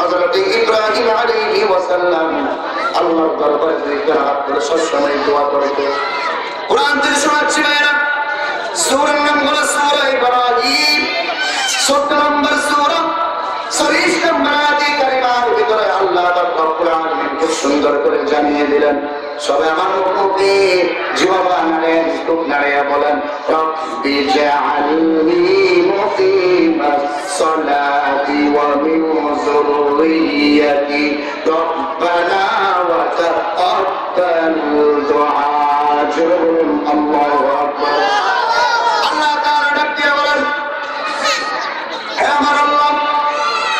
হযরত ইব্রাহিম আলাইহি ওয়াসাল্লাম আল্লাহর দরবারে জিকির হাত করে সবসময় দোয়া করতেন। কোরআন থেকে শোনাচ্ছি ভাইরা, সূরার নাম হলো সূরা ইব্রাহিম, 14 নম্বর সূরা। 40 নম্বর আয়াতে কারিমার ভিতরে আল্লাহ রব্বুল আলামিন খুব সুন্দর করে জানিয়ে দিলেন। সবাই আমার মুখে জিহ্বা নাড়েন, চোখ নাড়িয়ে বলেন, রব্বি জাআলনি মুকিমাস সালাতি ওয়া মিন যুররিয়্যাতি রব্বানা ওয়া তাকাব্বাল দুআ। আল্লাহু আকবার। আল্লাহ তাআলা ডাক দিয়ে বলেন, হে আমার আল্লাহ,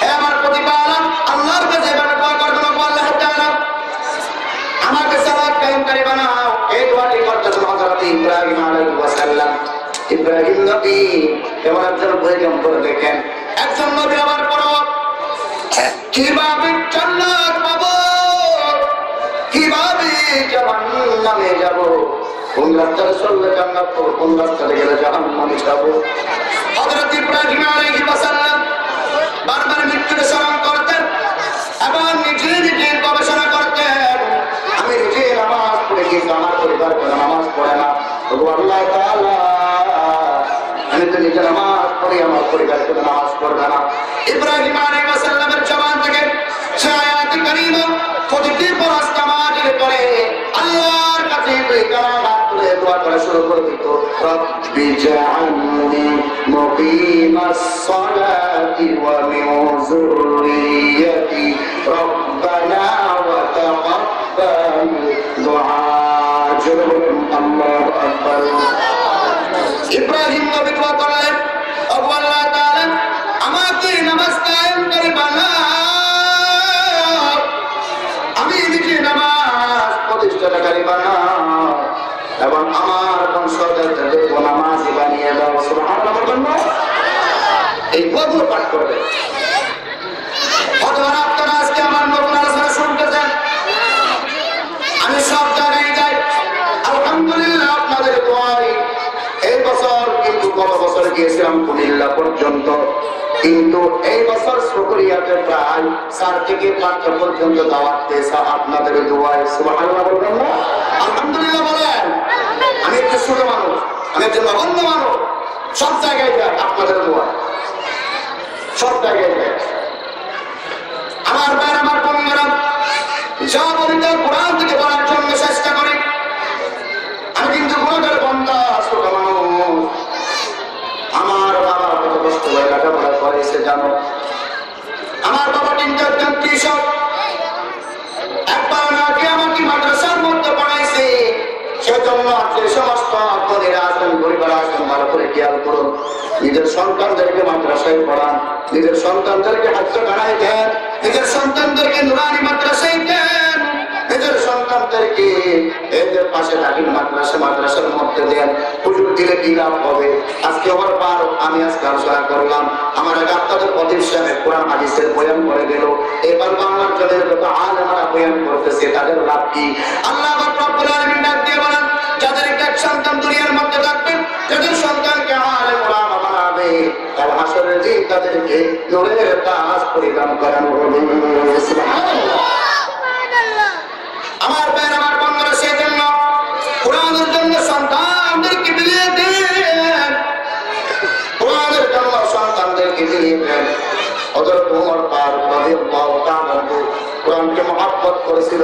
হে আমার প্রতিপালক, আল্লাহর কাছে এভাবে দোয়া করবেন, আল্লাহ তাআলা আমাকে সালাত কায়েমকারী বানাও। এই দোয়াটি করতেছেন হযরত ইব্রাহিম আলাইহিস সালাম। ইব্রাহিম নবী এমন একজন পয়গম্বর, দেখেন একজন নবী হওয়ার পরও কিভাবে জান্নাত পাবো, কিভাবে জাহান্নামে যাব, কোন রাস্তায় চললে জান্নাত পাবো, কোন রাস্তায় গেলে জাহান্নামে যাব। হযরত ইব্রাহিম আলাইহিস সালাম বারবার মৃত্যুর স্মরণ করতেন এবং নিজে নিজে গবেষণা করতেন। আমি নিজে নামাজ পড়ে, কিন্তু আমার পরিবার কোনো নামাজ পড়ে না। তবু আল্লাহ তাআলা, আমি তো নিজে নামাজ পড়ি, আমার পরিবার কোনো নামাজ পড়বে না। ইব্রাহিম আলাইহিস সালামের জবান থেকে সে আয়াত কারীমা প্রতিটি ফরজ নামাজের পরে আল্লাহর কাছে দুই কালাম তুলে দোয়া করা শুরু করে দিত, রব্বি জাআলনি মুকিমাস সালাতি ওয়া মিন যুররিয়্যাতি রব্বানা ওয়া তাকাব্বাল দুআ। আল্লাহু আকবার। ইব্রাহিম নবী দোয়া করলেন, ও আল্লাহ তাআলা আমাকে নামাজ কায়েমকারী বানাও, আমি নিজে নামাজ প্রতিষ্ঠাকারী বানাও এবং আমার বংশধরদেরকে নামাজি বানিয়ে দাও। সুবহানাল্লাহ। এই দোয়াগুলো পাঠ করবে। অথবা আপনারা আজকে আমার নতুন আলোচনা শুনতেছেন, আমি সব জায়গায় যাই, আলহামদুলিল্লাহ আপনাদের দোয়ায় এই বছর, কিন্তু গত বছর গিয়েছিলাম কুমিল্লা পর্যন্ত, কিন্তু এই বছর শুকরিয়াতে প্রায় 4 থেকে 5টা পর্যন্ত দাওয়াত পেয়েছে আপনাদের দোয়ায়। সুবহানাল্লাহ বলবেন না? আলহামদুলিল্লাহ বলেন। আমি একটু ছোট মানুষ, আমি একজন নগণ্য মানুষ, সব জায়গায় যাই আপনাদের দোয়ায়, সব জায়গায় যাই। আমার ভাই, আমার বন্ধুরা, যা বলি তা কোরআন থেকে বলার জন্য চেষ্টা করি। আমি কিন্তু গুণাগার বান্দা, ছোট মানুষ। আমার বাবা কত কষ্ট করে লেখাপড়া করেছে জানো? আমার বাবা কিন্তু একজন কৃষক, একবার নাকি আমাকে মাদ্রাসার মধ্যে পড়াইছে। সেজন্য যে সমস্ত আপনাদের আছেন, পরিবার আছেন, ভালো করে খেয়াল করুন, নিজের সন্তানদেরকে মাদ্রাসায় পড়ান, নিজের সন্তানদেরকে হাফেজখানায় দেন, নিজের সন্তানদেরকে নুরানি মাদ্রাসায় দেন, নিজের সন্তানদেরকে এদের পাশে দাখিল মাদ্রাসার মধ্যে দেন। হুজুর দিলে কি লাভ হবে? আজকে আমার বার আমি আজকে আলোচনা করলাম, আমার আগে আপনাদের প্রদীপ সাহেব কোরআন হাদিসের বয়ান করে গেল, এবার বাংলার জলের কত আলেমরা বয়ান করতেছে, তাদের লাভ কি? আল্লাহ রব্বুল আলামিন ডাক দিয়ে বলেন, যাদের একটা সন্তান দুনিয়ার মধ্যে থাকবেন, যাদের সন্তানকে আলেম ওলামা বানাবে, কাল হাসরের দিন তাদেরকে নূরের তাজ পরিধান করানো হবে। সুবহানাল্লাহ। আমার ভাই, আমার বন্ধুরা, সেজন্য কোরআনের জন্য সন্তানদেরকে বিলিয়ে দেন, কোরআনের জন্য সন্তানদেরকে বিলিয়ে দেন। হযরত ওমর ফারুক রাদিয়াল্লাহু তাআলা কোরআনকে মহব্বত করেছিল,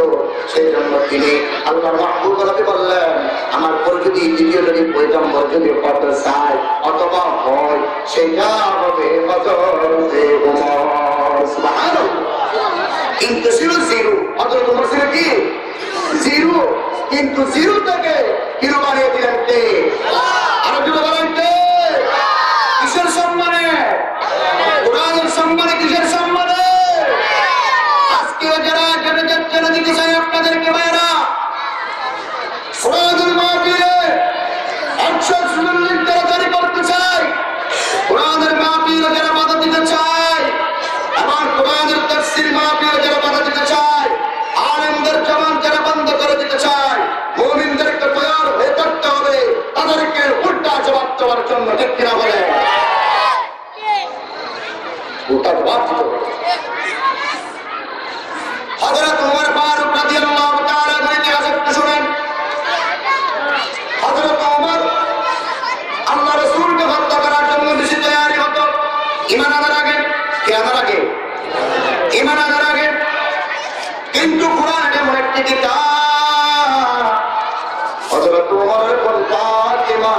সেই জন্য তিনি আল্লাহর মাহবুব নবী বললেন, আমার পর যদি দ্বিতীয় যদি পয়গম্বর যদি হতে চায় অথবা হয়, সেটা হবে হযরত ওমর। সুবহানাল্লাহ। কিন্তু ছিল জিরো। হযরত ওমর ছিল কি জিরো, কিন্তু জিরো থেকে হিরো বানিয়ে দিলেন কে? আর একটু বলেন কে? কিসের সম্মানে? কোরআনের সম্মানে। কিসের সম্মানে? আজকে যারা জেনে দিতে চাই আপনাদেরকে ভাইরা, কোরআনের মাহফিলে 140 তাড়াতাড়ি করতে চাই, কোরআনের মাহফিলে যারা বাধা দিতে চায়, আমার কোরআনের তাফসীর মাহফিলে যারা বাধা দিতে চায়, আলেমদের জবান যারা বন্ধ করে দিতে চায়, মুমিনদেরকে তৈরি হয়ে করতে হবে তাদেরকে উল্টা জবাব দেওয়ার জন্য। ঠিক কিনা বলে? উল্টা জবাব দিতে হবে। হযরত ওমর ফারুক রাদিয়াল্লাহু তাআলা ইতিহাস একটু শুনেন। হযরত ওমর আল্লাহ রাসূলকে হত্যা করার জন্য বেশি তৈরি হতো। ঈমান আনার আগে, কি আনার আগে? ঈমান আনার আগে। কিন্তু কোরআন এমন একটি কিতাব, হযরত ওমরের কোন ফাতিমা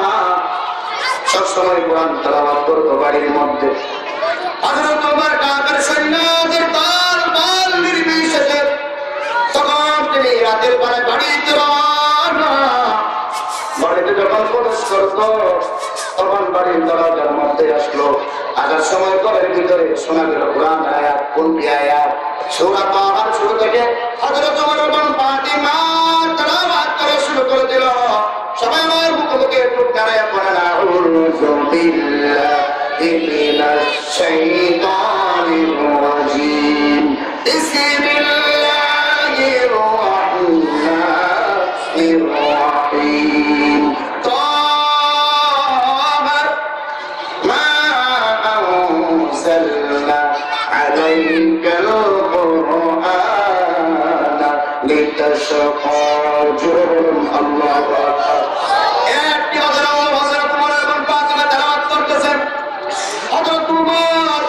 সবসময় কোরআন তেলাওয়াত করতো বাড়ির মধ্যে। হযরত ওমর কাফের সৈন্যদের পাল নির্বিশেষে তখন তিনি রাতের বেলা বাড়িতে যখন প্রবেশ করতো তখন বাড়ির দরজার মধ্যে আসলো, আসার সময় ঘরের ভিতরে শোনা গেল কোরআন আয়াত। কোনটি আয়াত? সূরা তাহার শুরু থেকে হযরত ওমর এবং ফাতিমা তেলাওয়াত করা শুরু করে দিল। সবাই আমার মুখে একটু দাঁড়ায় পড়েন, আউযু বিল্লাহি মিনাশ শাইতানির রাজীম, বিসমিল্লাহির রাহমানির রাহিম, তাহা মা আনজালনা আলাইকাল কুরআনা লিতাশকা। জোরে বলুন আল্লাহু আকবার। একটি হযরত ওমর এবং ফাতিমা তেলাওয়াত করতেছেন। হযরত ওমর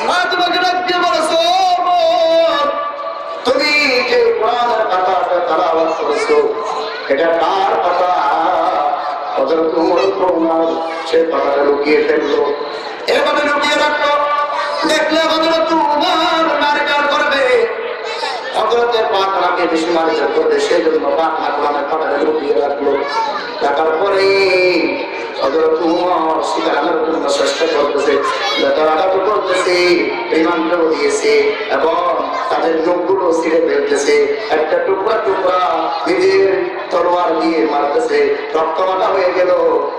ফাতিমাকে ডাক দিয়ে বলেছে, ওমর তুমি যে কোরআনের পাতাটা তেলাওয়াত করেছো এটা কার পাতা? হযরত ওমর সে পাতাটা লুকিয়ে ফেললো, এভাবে লুকিয়ে রাখলো। দেখলে হযরত ওমর মারকার করবে, হযরতের পাতাকে বেশি মারকার করবে, সেই জন্য পাতা কোরআনের পাতাটা লুকিয়ে রাখলো। রাখার পরে হযরত ওমর শিকার আনার জন্য চেষ্টা করতেছে, বেতারাঘাত করতেছে, রিমান্ডও দিয়েছে এবং তাদের নখগুলো ছিঁড়ে ফেলতেছে, একটা টুকরা টুকরা নিজের তলোয়ার দিয়ে মারতেছে, রক্তমাখা হয়ে গেল।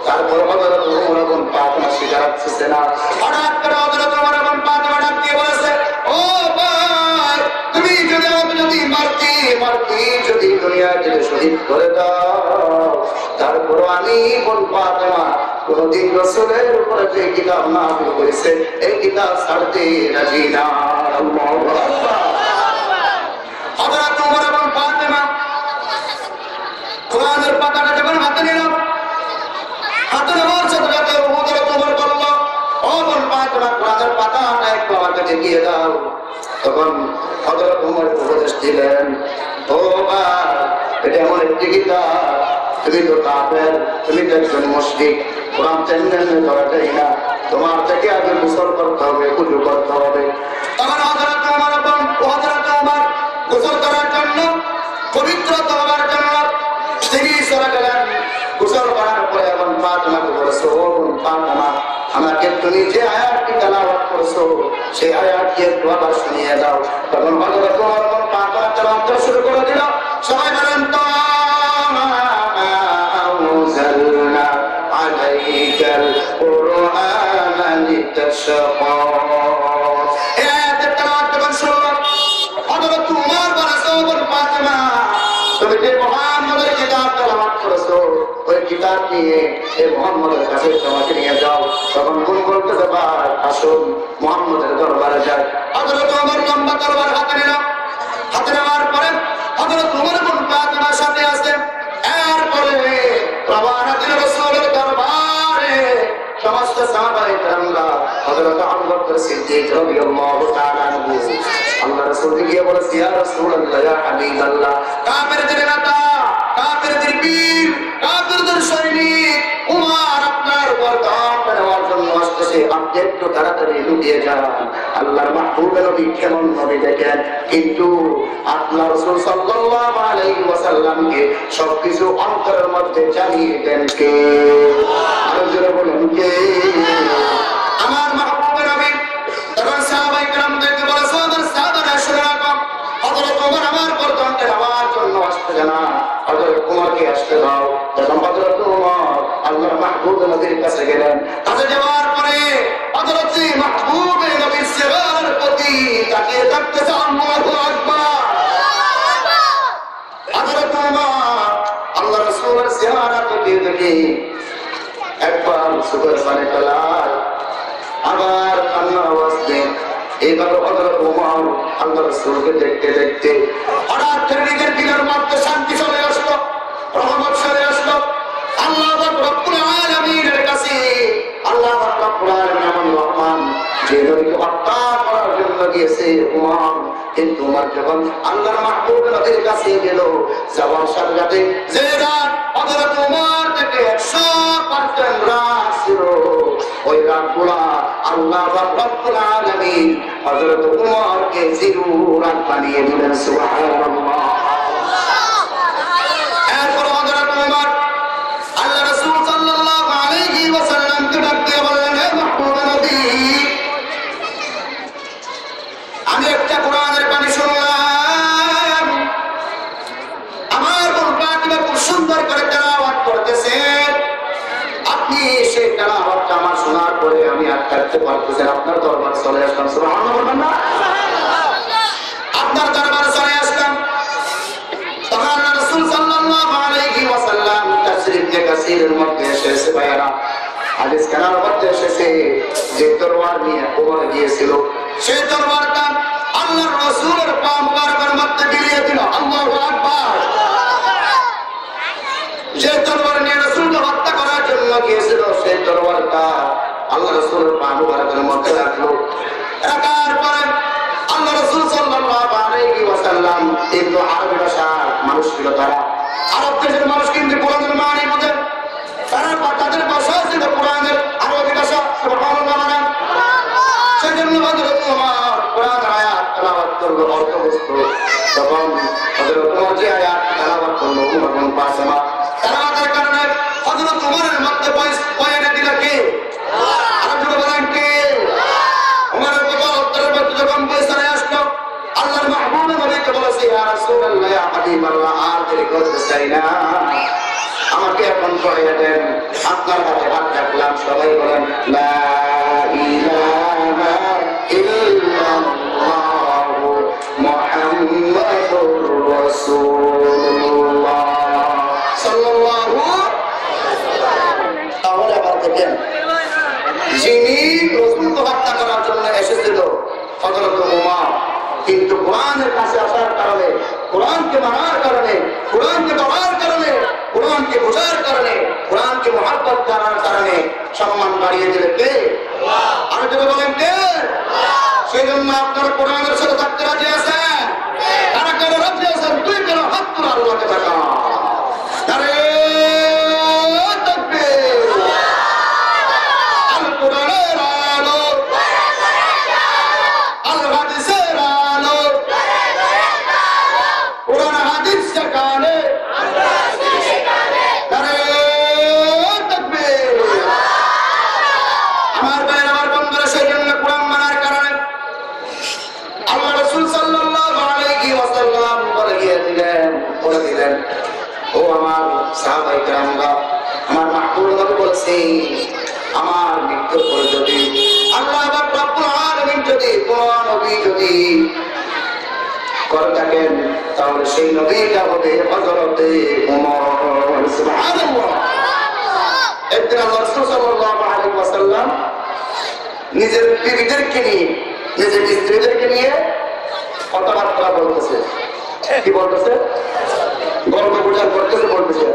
তারপর হযরত ওমর এবং ফাতিমা শিকার আসছে না। হঠাৎ করে হযরত ওমর এবং ফাতিমা ডাক দিয়ে বলেছে, ও ভাই তুমি যদি আমাকে যদি মারতি যদি দুনিয়া থেকে শহীদ করে দাও, তারপর আমি বোন ফাতিমা কোনদিন রাসূলের উপরে যে কিতাব নাযিল করেছে এই কিতাব ছাড়তে রাজি না। আল্লাহু আকবার। হযরত ওমর এবং ফাতিমা কোরআনের পাতাটা যখন হাতে নিল, হাতে নেওয়ার সাথে সাথে হযরত ওমর বলল, ও বোন ফাতিমা কোরআনের পাতাটা একটু আমার কাছে দিয়ে দাও। তখন হযরত ওমর উপদেশ দিলেন, ও ভাই এটা এমন একটি কিতাব, তুমি তো কাফের, তুমি তো একজন মুশরিক, কোরআন তেমনি ধরা যায় না, তোমার থেকে আগে গোসল করতে হবে, ওযু করতে হবে। তখন হযরত ওমর এবং হযরত ওমর গোসল করার জন্য, পবিত্র হওয়ার জন্য তিনি চলে গেলেন। গোসল করার পরে এবং ফাতিমাকে বলেছে, ও বোন ফাতিমা আমাকে তুমি যে আয়াতটি তেলাওয়াত করেছো সেই আয়াতটি একটু আবার শুনিয়ে দাও। তখন হযরত ওমর এবং ফাতিমা তেলাওয়াত শুরু করে দিল। সবাই বলেন, আনজালনা আলাইকাল কুরআনা লিতাশকা। এই তেলাওয়াত যখন শুরু হলো, হযরত ওমর বলেছে, ও বোন ফাতিমা তুমি যে মুহাম্মদের কিতাব তেলাওয়াত করেছো ওই কিতাব নিয়ে এই মুহাম্মদের কাছে তোমাকে নিয়ে যাও। তখন কোন বলতে পার, আসুন মুহাম্মদের দরবারে যাই। হযরত ওমর লম্বা তরবার হাতে নিল। হাতে নেওয়ার পরে হযরত ওমর এবং ফাতিমার সাথে আসেন। এরপরে রওনা দিল রাসূলের দরবারে। সমস্ত সাহাবায়ে কেরামরা হযরত আবু বকর সিদ্দিক রাদিয়াল্লাহু তাআলা আনহু আল্লাহর রাসূলকে গিয়ে বলেছে, ইয়া রাসূলুল্লাহ, ইয়া হাবিবাল্লাহ, কাফেরদের নেতা, কাফেরদের বীর, কাফেরদের সৈনিক ওমর আপনার উপর দাওয়াত নেওয়ার জন্য আসতেছে। বলছে আপনি একটু তাড়াতাড়ি লুকিয়ে যান। আল্লাহর মাহবুব নবী কেমন নবী দেখেন, কিন্তু আল্লাহ রাসূল সাল্লাল্লাহু আলাইহি ওয়াসাল্লামকে সবকিছু অন্তরের মধ্যে জানিয়ে দেন কে? আরো জোরে বলুন কে? আমার মাহবুব নবী তখন সাহাবায়ে কেরামদেরকে বলে, সাহাবারা শুনে রাখো, হযরত ওমর আমার গর্দনকে আমার জন্য আসতে জানা, হযরত ওমরকে আসতে দাও। তখন হযরত ওমর আল্লাহর মাহবুব নবীর কাছে গেলেন। কাছে যাওয়ার পরে হযরত মাহবুব নবীর চেহারার প্রতি তাকিয়ে থাকতেছে। আল্লাহু আকবার। হযরত ওমর আল্লাহ রাসূলের চেহারা প্রতি দেখে একবার সুবহান আল্লাহ, আবার কান্নার আওয়াজ দেন। এইভাবে হযরত ওমর আল্লাহ রাসূলকে দেখতে দেখতে হঠাৎ করে নিজের দিলের মধ্যে শান্তি চলে আসলো, রহমত চলে আসলো। আল্লাহ রাব্বুল আলামিনের কাছে আল্লাহ রাব্বুল আলামিন এমন রহমান যে নবীকে হত্যা করার জন্য গিয়েছে ওমর, কিন্তু ওমর যখন আল্লাহর মাহবুব নবীর কাছে গেল, যাওয়ার সাথে সাথে যে রাত হযরত ওমর থেকে 100% রাত ছিল, ওই রাতগুলা আল্লাহ রাব্বুল আলামিন হযরত ওমরকে জিরো রাত বানিয়ে দিলেন। সুবহানাল্লাহ। এরপর হযরত ওমর আল্লাহ রাসূল সাল্লাল্লাহু আলাইহি ওয়াসাল্লামকে ডাক দিয়ে বললেন, হে মাহবুব নবী, আমি একটা কোরআনের বাণী শুনলাম, আমার মনটা খুব সুন্দর করে তেলাওয়াত করতেছেন। আপনি সেই তেলাওয়াতটা আমার শোনার পরে আমি আর থাকতে পারতেছেন, আপনার দরবারে চলে আসলাম। সুবহানাল্লাহ। আপনার দরবারে চলে আসলাম। তখন আল্লাহ রাসূল সাল্লাল্লাহু আলাইহি ওয়াসাল্লাম তাশরীফে কাসীরের মধ্যে এসেছে। ভাইয়ারা, হাদিস কানার মধ্যে এসেছে যে তরবার নিয়ে ওমর গিয়েছিল, সেই তরবারটা আল্লাহর রাসূলের পা মুবারকের মধ্যে বিলিয়ে দিল। আল্লাহু আকবার। যে তরবার নিয়ে রাসূলকে হত্যা করার জন্য গিয়েছিল, সেই তরবারটা আল্লাহ রাসূলের পা মুবারকের মধ্যে রাখলো। রাখার পরে আল্লাহ রাসূল সাল্লাল্লাহু আলাইহি ওয়াসাল্লাম একটু আরবি ভাষার মানুষ ছিল, তারা আরব দেশের মানুষ, কিন্তু কোরআনের মানে বোঝে, তারা তাদের ভাষা ছিল কোরআনের আরবি ভাষা। সুবহানাল্লাহ। সেজন্য হযরত ওমর কোরআন আয়াত তেলাওয়াত করলো, অর্থ বুঝতো। তখন হযরত ওমর যে আয়াত তেলাওয়াত করলো, ওমর কোন পারছে না। তেলাওয়াতের কারণে হযরত ওমরের মধ্যে বয়ানে দিল কে? আরো জোরে বলেন কে? ওমরের কথা উত্তরের মধ্যে যখন বয়ানে আসলো, আল্লাহর মাহবুব নবীকে বলেছে, ইয়া রাসূলুল্লাহ, ইয়া হাবিবাল্লাহ, আর দেরি করতে চাই না, আমাকে এখন পড়িয়ে দেন। আপনার হাতে হাত রাখলাম। সবাই বলেন লা ইলাহা ইল্লাল্লাহু মুহাম্মাদুর রাসূলুল্লাহ সাল্লাল্লাহু আলাইহি ওয়াসাল্লাম। তাহলে আবার দেখেন, যিনি রাসূলকে হত্যা করার জন্য এসেছিল হযরত ওমর, কিন্তু কোরআনের কাছে আসার কারণে, কোরআনকে মানার কারণে, কোরআনকে পড়ার কারণে, কোরআনকে বোঝার কারণে, কোরআনকে মহব্বত করার কারণে সম্মান বাড়িয়ে দিলে কে? আল্লাহ। আর যদি বলেন কে? আল্লাহ। সেই জন্য আপনার কোরআনের সাথে থাকতে রাজি আছেন? তারা কেন রাজি আছেন? তুই কেন হাত তুলে আল্লাহকে দেখা? আরে তাকবীর। আল কোরআনের আলো, আল হাদিসের আলো, কোরআন হাদিস শেখানে, আমার ভাই আমার বন্ধুরা, সেই জন্য কোরআন মানার কারণে আল্লাহ রাসূল সাল্লাল্লাহু আলাইহি ওয়াসাল্লাম বলে দিলেন, ও আমার সাহাবায়ে কেরামরা, আমার মাহবুব নবী বলছে, আমার মৃত্যুর পরে যদি আল্লাহ রাব্বুল আলামিন যদি কোন নবী যদি করে থাকেন, তাহলে সেই নবীটা হবে হযরত ওমর। সুবহানাল্লাহ। একদিন আল্লাহ রাসূল সাল্লাল্লাহু আলাইহি ওয়াসাল্লাম নিজের বিবিদেরকে নিয়ে, নিজের স্ত্রীদেরকে নিয়ে কথাবার্তা বলতেছে। কি বলতেছে? গল্প গুজব বলতেছে।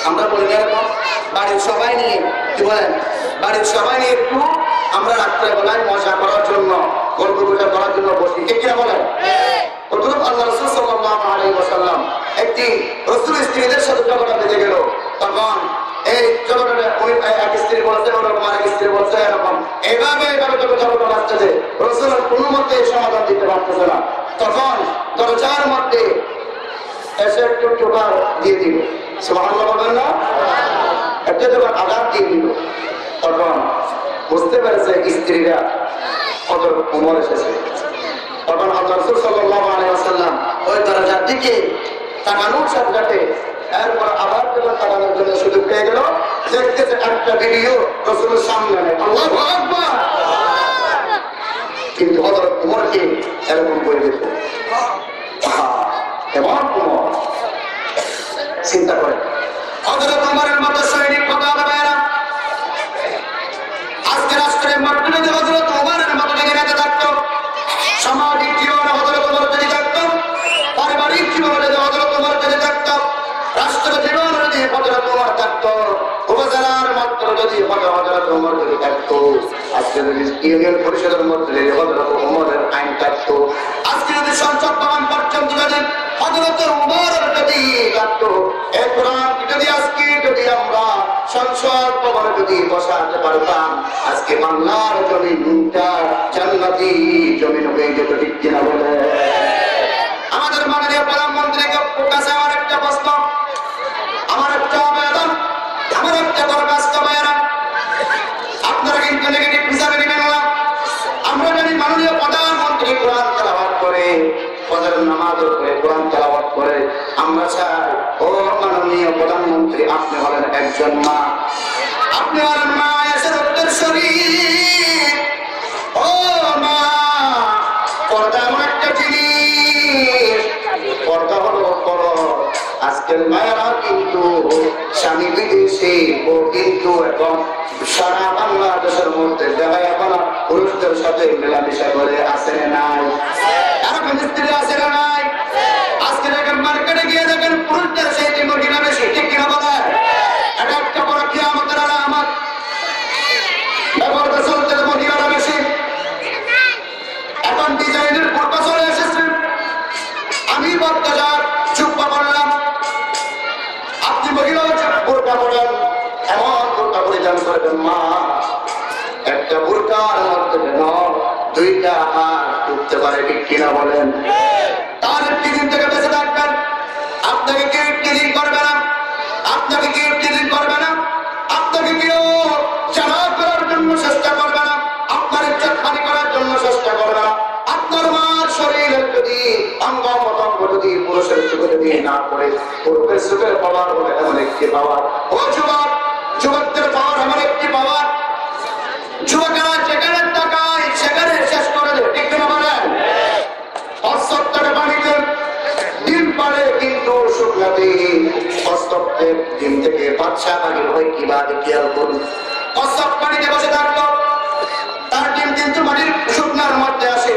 আমরা বলি এরকম, বাড়ির সবাই নিয়ে, কি বলেন, বাড়ির সবাই নিয়ে একটু আমরা রাত্রেবেলায় মজা করার জন্য, গল্প গুজব করার জন্য বসি। কে কিনা বলেন? আল্লাহ রাসূল সাল্লাল্লাহু আলাইহি ওয়াসাল্লাম একটি রাসূলের স্ত্রীদের সাথে ঝগড়া বেঁধে গেল। তখন এই ঝগড়াটা এক স্ত্রী বলছে, ওরকম আরেক স্ত্রী বলছে, এরকম এভাবে এভাবে যখন ঝগড়া আসতেছে, রাসূল কোনো মতে সমাধান দিতে পারতেছে না, তখন দরজার মধ্যে এসে একটু টোকা দিয়ে দিল, সুবহানাল্লাহ বলেন না, একটা যখন আঘাত দিয়ে দিল, তখন বুঝতে পেরেছে স্ত্রীরা হযরত ওমর এসেছে। তখন রাসূল সাল্লাল্লাহু আলাইহি ওয়াসাল্লাম ওই দরজার দিকে তাকানোর সাথে এরপর আবার যখন তাকানোর জন্য সুযোগ পেয়ে গেল, দেখতেছে একটা ভিডিও রাসূলের সামনে নেই, আল্লাহু আকবার। কিন্তু হযরত ওমরকে এরকম করে দিত, এমন ওমর চিন্তা করে হযরত ওমরের মতো সৈনিক কথা হবে না। আজকে রাষ্ট্রের মাধ্যমে হযরত ওমরের মতো নেতা থাকতো, সামাজিক জীবনে হযরত ওমর যদি থাকতো, পারিবারিক জীবনে যদি হযরত ওমর যদি থাকতো, রাষ্ট্র জীবনে যদি হযরত ওমর থাকতো, উপজেলার মাত্র যদি হযরত ওমর যদি থাকতো, আজকে যদি ইউনিয়ন পরিষদের মধ্যে যদি হযরত ওমরের আইন থাকতো, আজকে যদি সংসদ ভবন পর্যন্ত যদি হযরত ওমরের যদি থাকতো, এই কোরআন যদি আজকে যদি আমরা সংসদ ভবনে যদি বসাতে পারতাম, আজকে বাংলার জমিনটা জান্নাতি জমিন হয়ে যেত, ঠিক কিনা বলে? আমাদের মাননীয় প্রধানমন্ত্রীকে কাছে আমার একটা প্রশ্ন, আমার একটা আবেদন, আমার একটা দরখাস্ত, ভাইয়েরা আপনারা কিন্তু নেগেটিভ হিসাবে নেবেন না। আমরা যদি মাননীয় প্রধানমন্ত্রী কোরআন তেলাওয়াত করে, ফজরের নামাজ করে কোরআন তেলাওয়াত করে, আমরা চাই ও মাননীয় প্রধানমন্ত্রী আপনি হলেন একজন মা, আপনি হলেন মা এসে উত্তরসূরি। ও মা, পর্দা এমন একটা জিনিস, পর্দা হলো ফরজ। আজকের মায়েরা কিন্তু স্বামী বিদেশে, ও কিন্তু এখন সারা বাংলাদেশের মধ্যে দেখায় এখন পুরুষদের সাথে মেলামেশা করে, আসে নাই? এরকম স্ত্রী আসে না নাই? আজকে দেখেন মার্কেটে গিয়ে দেখেন পুরুষদের সেই মহিলা বেশি, ঠিক কিনা বলে? এটা একটা বড় কিয়ামতের আলামত। ব্যবহারটা চলতে মহিলারা বেশি, এখন ডিজাইনের বোরকা চলে এসেছে। আমি বর্তমান চুপ্পা পড়লাম, আপনি মহিলাও বোরকা পড়েন, এমন বোরকা পরিধান করবেন মা, একটা বোরকার মধ্যে যেন দুইটা হাত উঠতে পারে, ঠিক কিনা বলেন? তার টিজিং থেকে বেঁচে থাকবেন, আপনাকে কেউ টিজিং করবে না, আপনাকে কেউ টিজিং করবে না, আপনাকে কেউ চালা করার জন্য চেষ্টা করবে না, আপনার ইজ্জত হানি করার জন্য চেষ্টা করবে না। আপনার মার শরীরের যদি অঙ্গ প্রত্যঙ্গ যদি পুরুষের চোখে যদি না পড়ে, পুরুষের চোখের পাওয়ার হলে এমন একটি পাওয়ার, ও যুবক, যুবকদের পাওয়ার এমন একটি পাওয়ার, যুবকেরা যেখানে তাকায় সেখানে শেষ করে দেবে, ঠিক না বলেন? অসত্যটা পানিতে ডিম পারে, কিন্তু শুকনাতে অস্তব্ধের ডিম থেকে বাচ্চা বাহির হয় কিভাবে, খেয়াল করুন। অস্তব পানিতে বসে থাকতো, তার ডিম কিন্তু মাটির শুকনার মধ্যে আসে,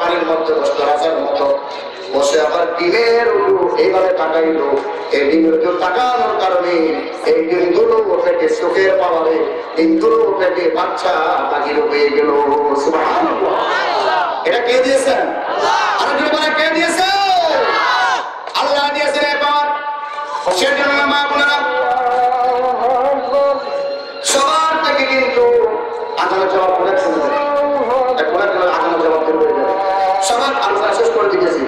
পানির মধ্যে বসতো রাজার মতো বসে, আবার ডিমের এইভাবে তাকাইলো। এই ডিমের তাকানোর কারণে এই ডিমগুলো থেকে চোখের পাওয়ারে ডিমগুলো থেকে বাচ্চা বাহির হয়ে গেল। সুবহানাল্লাহ। এটা কে দিয়েছেন? আর কে দিয়েছে? আল্লাহ দিয়েছেন। এবার সেজন্য মা বোনেরা সবার থেকে কিন্তু আদালত জবাব করে আদালত জবাব দেবে, সবার আলোচনা শেষ করে দিতেছি।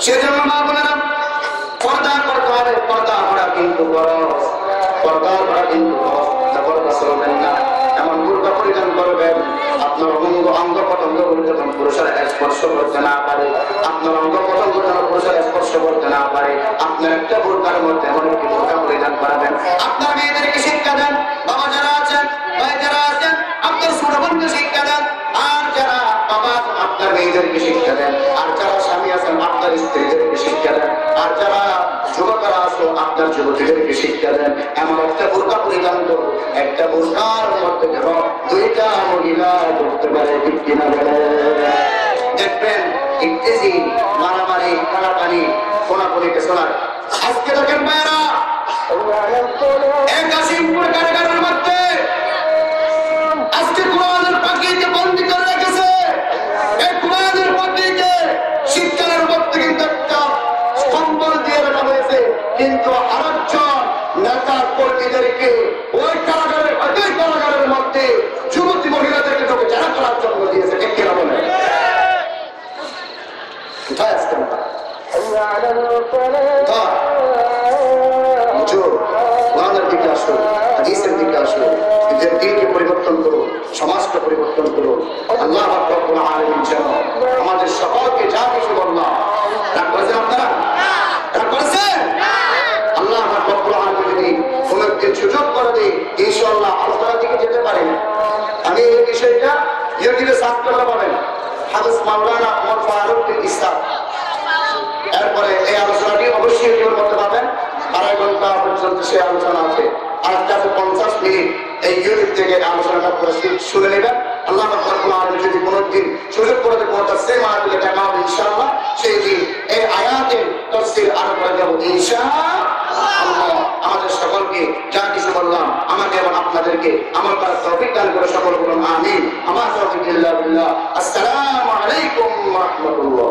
সেজন্য মা বোনেরা পর্দা করতে হবে, পর্দা করা কিন্তু খরচ, পর্দা করা কিন্তু পর্দা চলবেন না, এমন বোরকা পরিধান করবেন আপনার অঙ্গ প্রত্যঙ্গ যখন পুরুষের স্পর্শ করতে না পারে, আপনার অঙ্গ প্রত্যঙ্গ যেন পুরুষের স্পর্শ করতে না পারে, আপনার একটা বোরকার মধ্যে এমন একটি বোরকা পরিধান করাবেন। আপনার মেয়েদেরকে শিক্ষা দেন, বাবা যারা আছেন, ভাই যারা আছেন, আপনার ছোট বোনকে শিক্ষা দেন, আর যারা বাবা আপনার মেয়েদেরকে শিক্ষা দেন, আর যারা স্বামী আছেন আপনার স্ত্রীদেরকে শিক্ষা দেন, আর যারা যুবকরা আছো আপনার যুবতীদেরকে শিক্ষা দেন। এমন একটা বোরকা পরিধান করো, একটা বোরকার মধ্যে যেন দুইটা মহিলা করতে পারে, ঠিক কিনা বলে? দেখবেন ইত্তেজি মারামারি কানাকানি কোনাকুনিকে শোনায়। আজকে দেখেন ভাইয়েরা এই কাশিমপুর কারাগারের মধ্যে আজকে কোরআনের পাখিকে বন্দী করে রেখেছে। এই কোরআনের পাখিকে শীতকালের মধ্যে কিন্তু একটা কম্বল দিয়ে রাখা হয়েছে, কিন্তু আরেকজন নেতা কর্মীদেরকে ওই কারাগারের মধ্যে যুবতী মহিলাদের নিজের দিনকে পরিবর্তন করুন, সমাজকে পরিবর্তন করুন। আল্লাহ রাব্বুল আলামিন যেন আমাদের সকলকে যা কিছু বললাম, রাগ করেছেন আপনারা? রাগ করেছেন? আল্লাহ রাব্বুল আলামিন যদি কোনকে সুযোগ করে দেয়, ইনশাআল্লাহ আলোচনার দিকে যেতে পারেন। আমি এই বিষয়টা ইউটিউবে সার্চ করতে পারেন, হাফেজ মাওলানা ওমর ফারুক বিন ইসলাম। এরপরে এই আলোচনাটি অবশ্যই ইউটিউবে করতে পারবেন। 2.5 ঘন্টা পর্যন্ত সেই আলোচনা আছে। আর 50 মিনিট এই ইউটিউব থেকে আলোচনাটা করে শুনে নেবেন। আল্লাহ রাব্বুল আলামিন যদি কোনদিন সুযোগ করে দেয়, কোন তাফসীর মাহফিলে দেখা হবে ইনশাআল্লাহ, সেই দিন এই আয়াতের তাফসীর আরো করে দেব ইনশাআল্লাহ। আমাদের সকলকে যা কিছু বললাম, আমাকে এবং আপনাদেরকে আমল করার তৌফিক দান করে সকল বলুন আমিন। আমার তৌফিক ইল্লা বিল্লাহ। আসসালামু আলাইকুম ওয়া রাহমাতুল্লাহ।